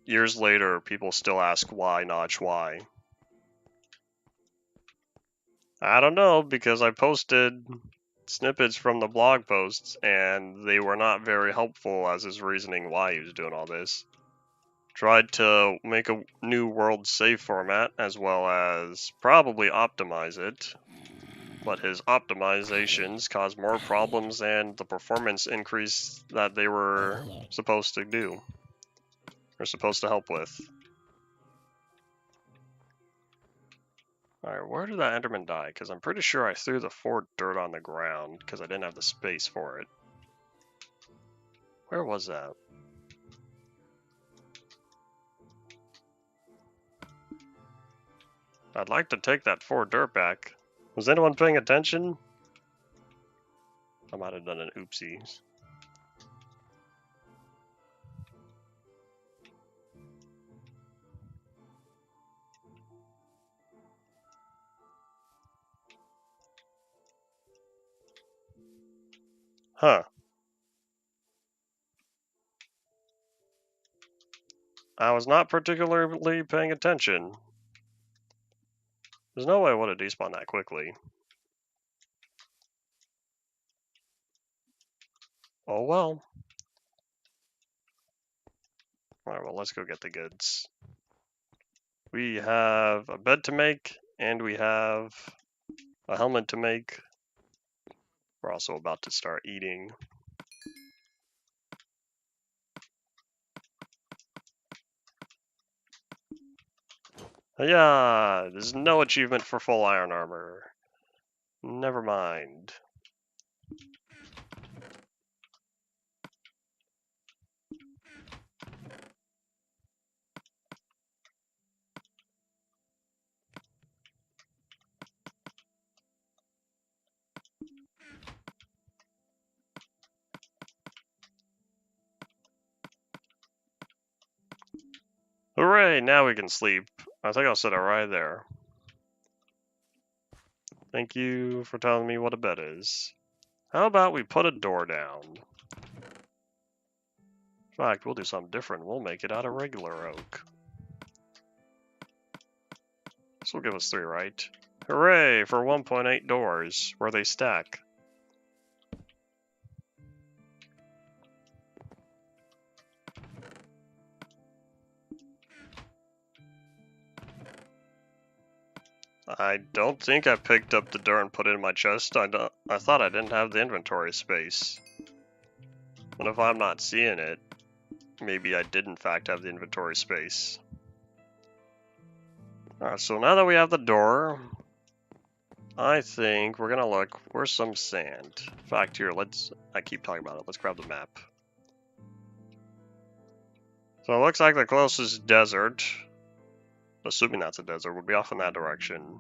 years later people still ask why Notch, why. I don't know, because I posted snippets from the blog posts and they were not very helpful as his reasoning why he was doing all this. Tried to make a new world save format as well as probably optimize it, but his optimizations caused more problems than the performance increase that they were supposed to do, or supposed to help with. Alright, where did that Enderman die? Because I'm pretty sure I threw the 4 dirt on the ground because I didn't have the space for it. Where was that? I'd like to take that 4 dirt back. Was anyone paying attention? I might have done an oopsie. Huh. I was not particularly paying attention. There's no way I would have despawned that quickly. Oh well. Alright, well, let's go get the goods. We have a bed to make, and we have a helmet to make. We're also about to start eating. Yeah, there's no achievement for full iron armor. Never mind. Hooray, now we can sleep. I think I'll set it right there. Thank you for telling me what a bed is. How about we put a door down? In fact, we'll do something different. We'll make it out of regular oak. This will give us 3, right? Hooray for 1.8 doors, where they stack. I don't think I picked up the dirt and put it in my chest. I thought I didn't have the inventory space. And if I'm not seeing it, maybe I did in fact have the inventory space. Alright, so now that we have the door, I think we're gonna look. Where's some sand? In fact, here, I keep talking about it. Let's grab the map. So it looks like the closest desert, assuming that's a desert, would be off in that direction.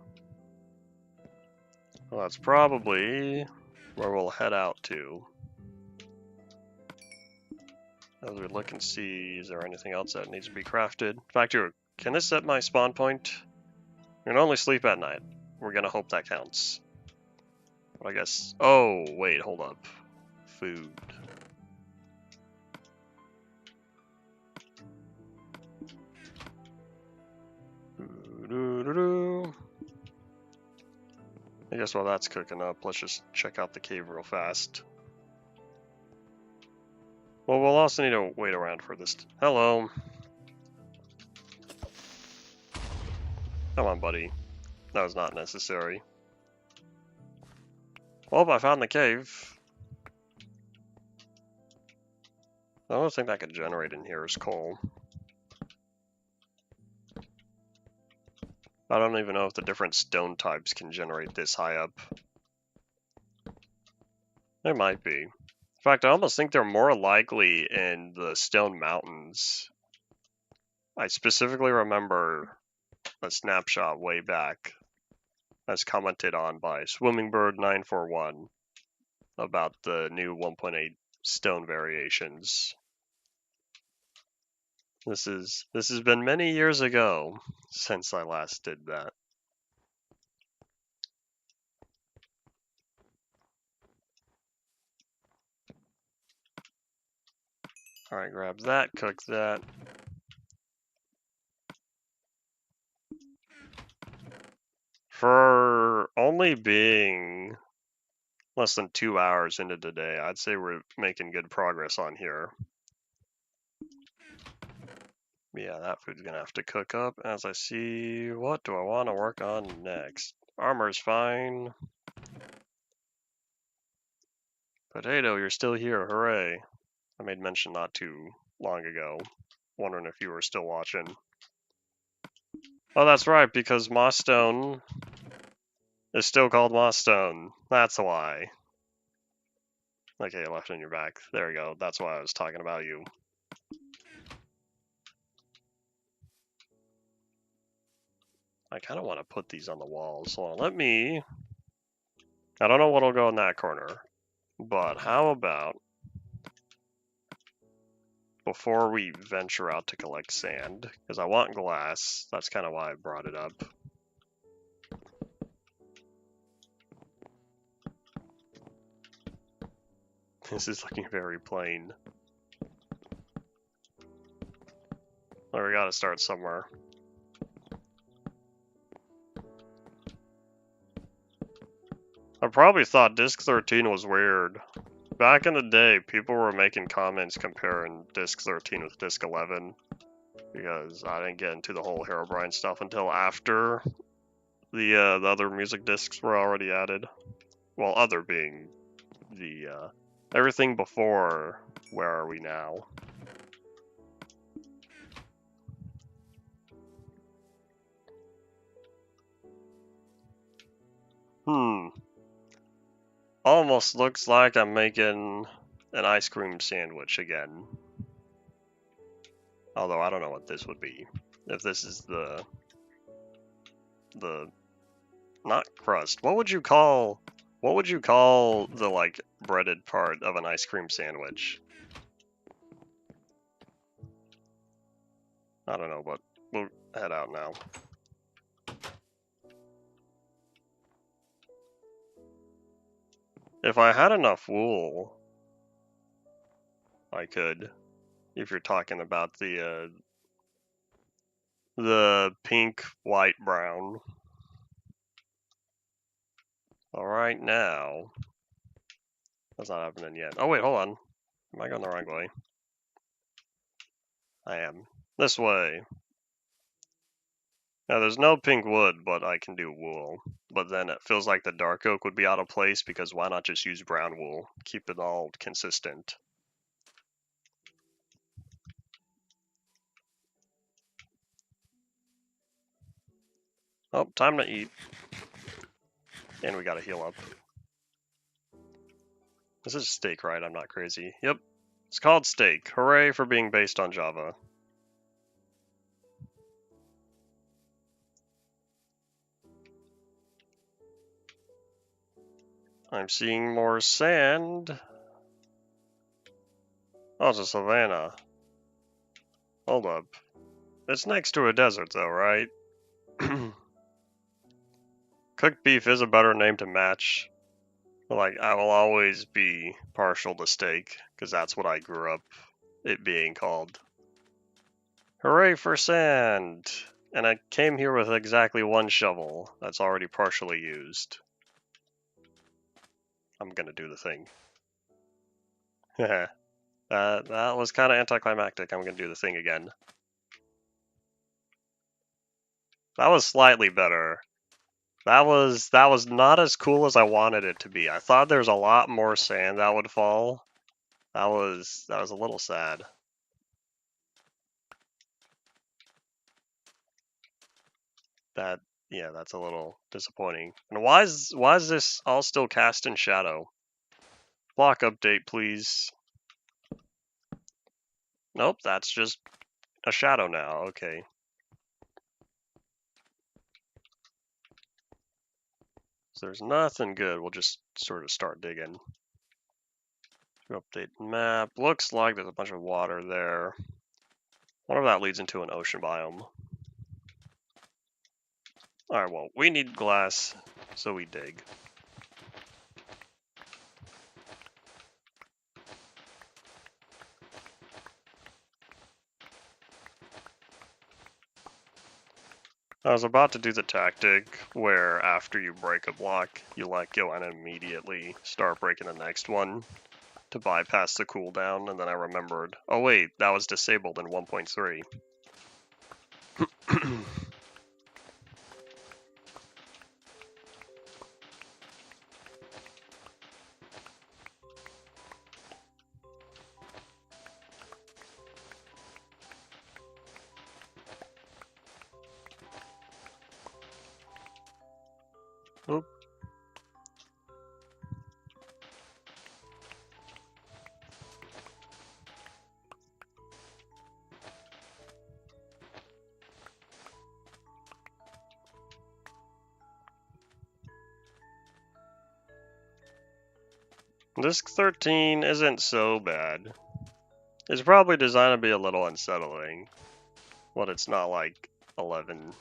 Well, that's probably where we'll head out to. As we look and see, is there anything else that needs to be crafted? In fact, here, can this set my spawn point? You can only sleep at night. We're gonna hope that counts. But I guess, oh, wait, hold up. Food. I guess while that's cooking up, let's just check out the cave real fast. Well, we'll also need to wait around for this. Hello. Come on, buddy. That was not necessary. Well, I found the cave. The only thing that could generate in here is coal. I don't even know if the different stone types can generate this high up. They might be. In fact, I almost think they're more likely in the stone mountains. I specifically remember a snapshot way back as commented on by SwimmingBird941 about the new 1.8 stone variations. This has been many years ago since I last did that. Alright, grab that, cook that. For only being less than 2 hours into the day, I'd say we're making good progress on here. Yeah, that food's gonna have to cook up as I see what do I want to work on next. Armor's fine. Potato, you're still here, hooray. I made mention not too long ago, wondering if you were still watching. Oh, that's right, because Mossstone is still called Mossstone. That's why. Okay, left on your back. There we go. That's why I was talking about you. I kind of want to put these on the walls. So let me... I don't know what'll go in that corner, but how about before we venture out to collect sand, because I want glass. That's kind of why I brought it up. This is looking very plain. Well, we gotta start somewhere. I probably thought Disc 13 was weird. Back in the day, people were making comments comparing Disc 13 with Disc 11, because I didn't get into the whole Herobrine stuff until after the other music discs were already added. Well, other being the everything before Where Are We Now? Almost looks like I'm making an ice cream sandwich again. Although I don't know what this would be. If this is the not crust. What would you call the like breaded part of an ice cream sandwich? I don't know, but we'll head out now. If I had enough wool, I could. If you're talking about the pink, white, brown. All right, now that's not happening yet. Oh wait, hold on. Am I going the wrong way? I am. This way. Now, there's no pink wood, but I can do wool. But then it feels like the dark oak would be out of place because why not just use brown wool? Keep it all consistent. Oh, time to eat. And we gotta heal up. This is steak, right? I'm not crazy. Yep. It's called steak. Hooray for being based on Java. I'm seeing more sand. Oh, it's a savanna. Hold up. It's next to a desert, though, right? Cooked beef is a better name to match. Like, I will always be partial to steak, because that's what I grew up it being called. Hooray for sand! And I came here with exactly one shovel that's already partially used. I'm gonna do the thing. That was kind of anticlimactic. I'm gonna do the thing again. That was slightly better. That was not as cool as I wanted it to be. I thought there was a lot more sand that would fall. That was a little sad. Yeah, that's a little disappointing. And why is this all still cast in shadow? Block update, please. Nope, that's just a shadow now. Okay. So there's nothing good. We'll just sort of start digging. Update map. Looks like there's a bunch of water there. Wonder if that leads into an ocean biome. Alright, well, we need glass, so we dig. I was about to do the tactic where after you break a block, you let go and immediately start breaking the next one to bypass the cooldown, and then I remembered, oh wait, that was disabled in 1.3. Oop. Disc 13 isn't so bad. It's probably designed to be a little unsettling, but it's not like 11.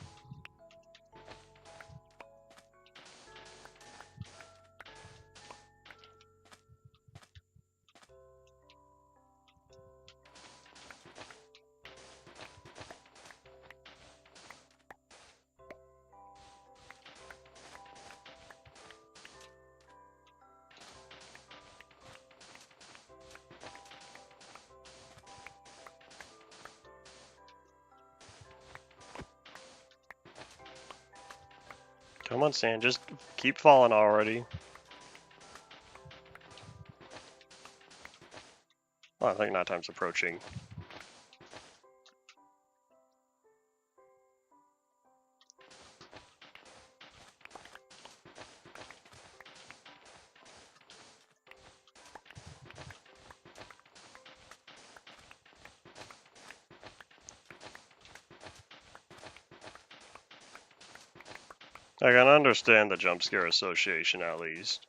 Come on, sand, just keep falling already. Oh, I think nighttime's approaching. I can understand the jump scare association at least.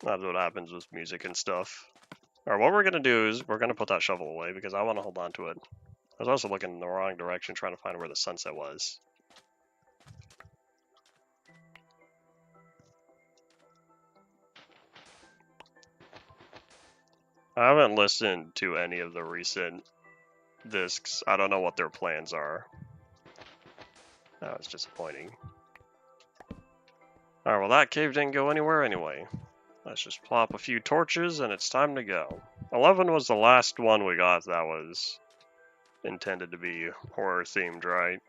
That's what happens with music and stuff. Alright, what we're gonna do is we're gonna put that shovel away because I want to hold on to it. I was also looking in the wrong direction trying to find where the sunset was. I haven't listened to any of the recent discs. I don't know what their plans are. That was disappointing. Alright, well that cave didn't go anywhere anyway. Let's just plop a few torches and it's time to go. 11 was the last one we got that was intended to be horror themed, right?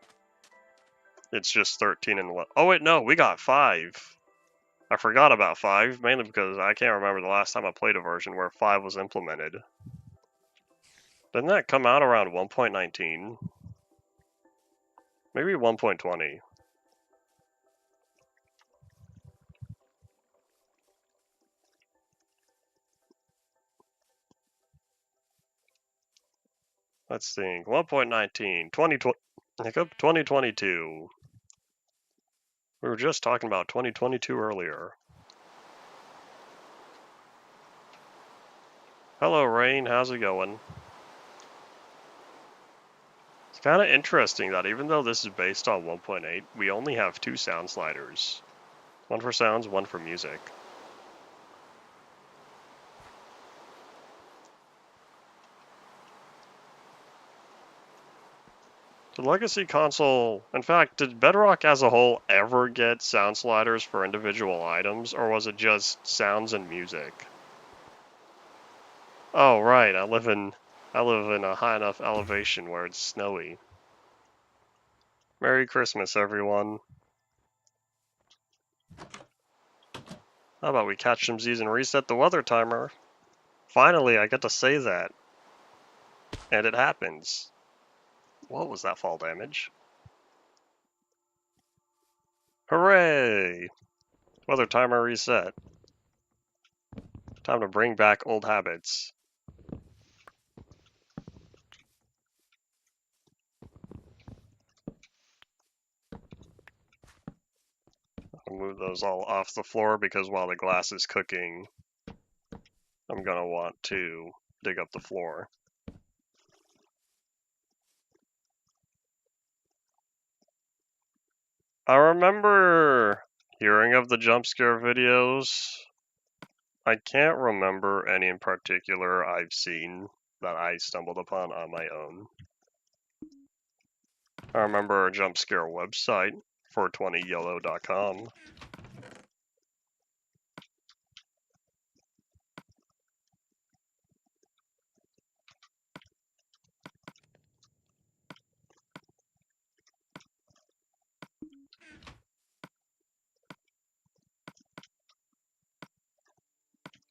It's just 13 and 11. Oh wait, no, we got 5. I forgot about 5, mainly because I can't remember the last time I played a version where 5 was implemented. Didn't that come out around 1.19? Maybe 1.20. Let's think. 1.19. 2022. We were just talking about 2022 earlier. Hello, Rain. How's it going? It's kind of interesting that even though this is based on 1.8, we only have 2 sound sliders. One for sounds, one for music. The Legacy console, in fact, did Bedrock as a whole ever get sound sliders for individual items, or was it just sounds and music? Oh, right, I live in a high enough elevation where it's snowy. Merry Christmas, everyone. How about we catch some Z's and reset the weather timer? Finally, I get to say that. And it happens. What was that fall damage? Hooray! Weather timer reset. Time to bring back old habits. I'll move those all off the floor because while the glass is cooking, I'm gonna want to dig up the floor. I remember hearing of the jump scare videos. I can't remember any in particular I've seen that I stumbled upon on my own. I remember a jump scare website, 420yellow.com.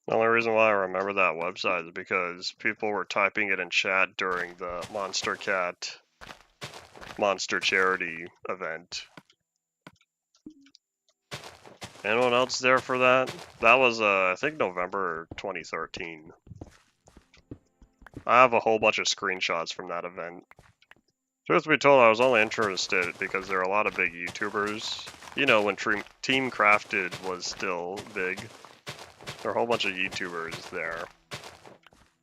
The only reason why I remember that website is because people were typing it in chat during the Monster Cat Monster Charity event. Anyone else there for that? That was, I think November 2013. I have a whole bunch of screenshots from that event. Truth be told, I was only interested because there are a lot of big YouTubers. You know, when Team Crafted was still big. There are a whole bunch of YouTubers there.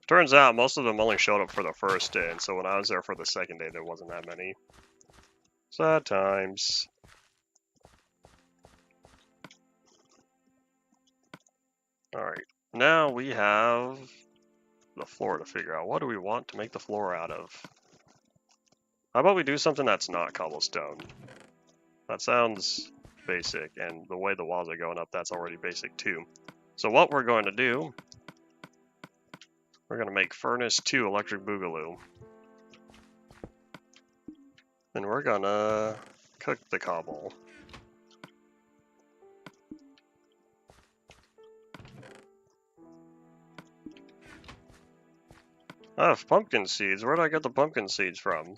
Turns out most of them only showed up for the first day, and so when I was there for the second day, there wasn't that many. Sad times. Alright, now we have the floor to figure out. What do we want to make the floor out of? How about we do something that's not cobblestone? That sounds basic, and the way the walls are going up, that's already basic too. So what we're going to do, we're going to make Furnace 2 Electric Boogaloo. And we're going to cook the cobble. I have pumpkin seeds. Where did I get the pumpkin seeds from?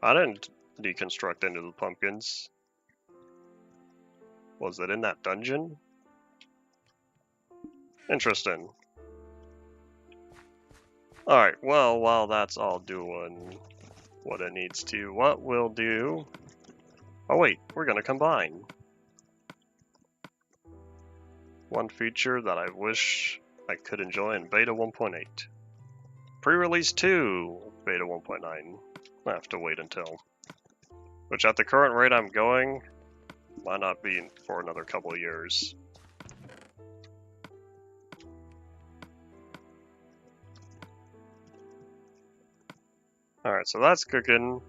I didn't deconstruct any of the pumpkins. Was it in that dungeon? Interesting. Alright, well, while that's all doing what it needs to, what we'll do... Oh wait, we're gonna combine. One feature that I wish I could enjoy in Beta 1.8. Pre-release 2, Beta 1.9. I have to wait until. Which at the current rate I'm going, might not be for another couple of years. Alright, so that's cooking.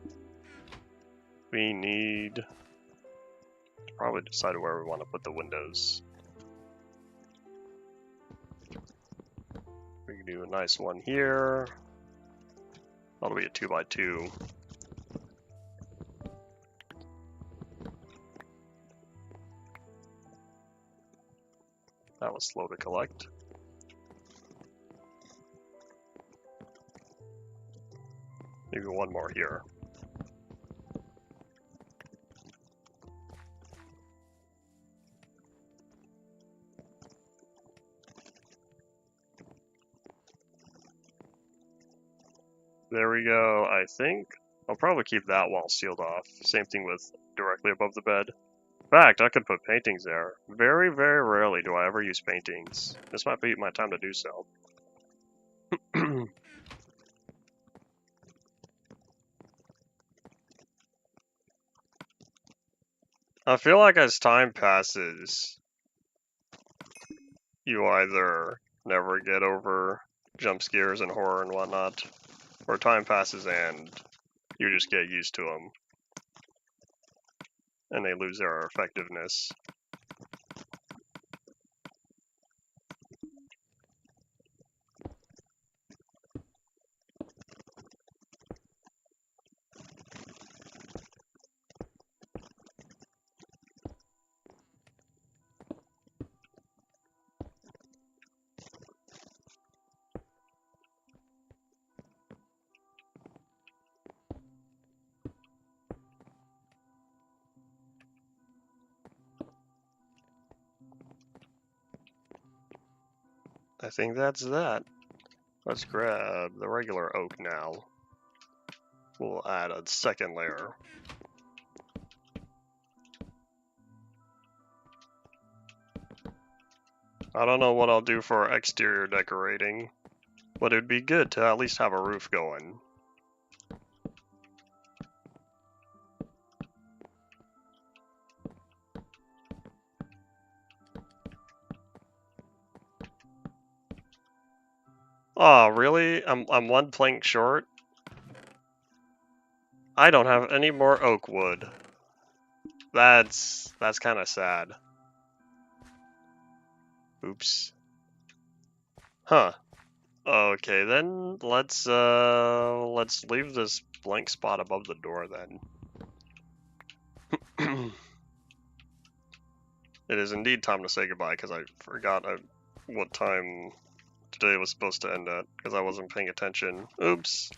We need to probably decide where we want to put the windows. We can do a nice one here. That'll be a 2x2. That was slow to collect. Maybe one more here. There we go, I think. I'll probably keep that wall sealed off. Same thing with directly above the bed. In fact, I could put paintings there. Very, very rarely do I ever use paintings. This might be my time to do so. I feel like as time passes, you either never get over jump scares and horror and whatnot, or time passes and you just get used to them, and they lose their effectiveness. I think that's that. Let's grab the regular oak now. We'll add a second layer. I don't know what I'll do for exterior decorating, but it'd be good to at least have a roof going. Oh, really? I'm one plank short? I don't have any more oak wood. That's kind of sad. Oops. Huh. Okay, then let's leave this blank spot above the door then. It is indeed time to say goodbye because I forgot what time today was supposed to end at because I wasn't paying attention. Oops.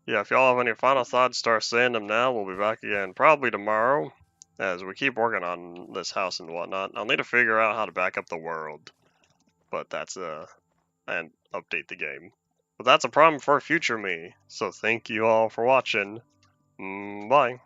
Yeah, if y'all have any final thoughts, start saying them now. We'll be back again probably tomorrow as we keep working on this house and whatnot. I'll need to figure out how to back up the world, but that's and update the game. But that's a problem for future me. So thank you all for watching. Bye.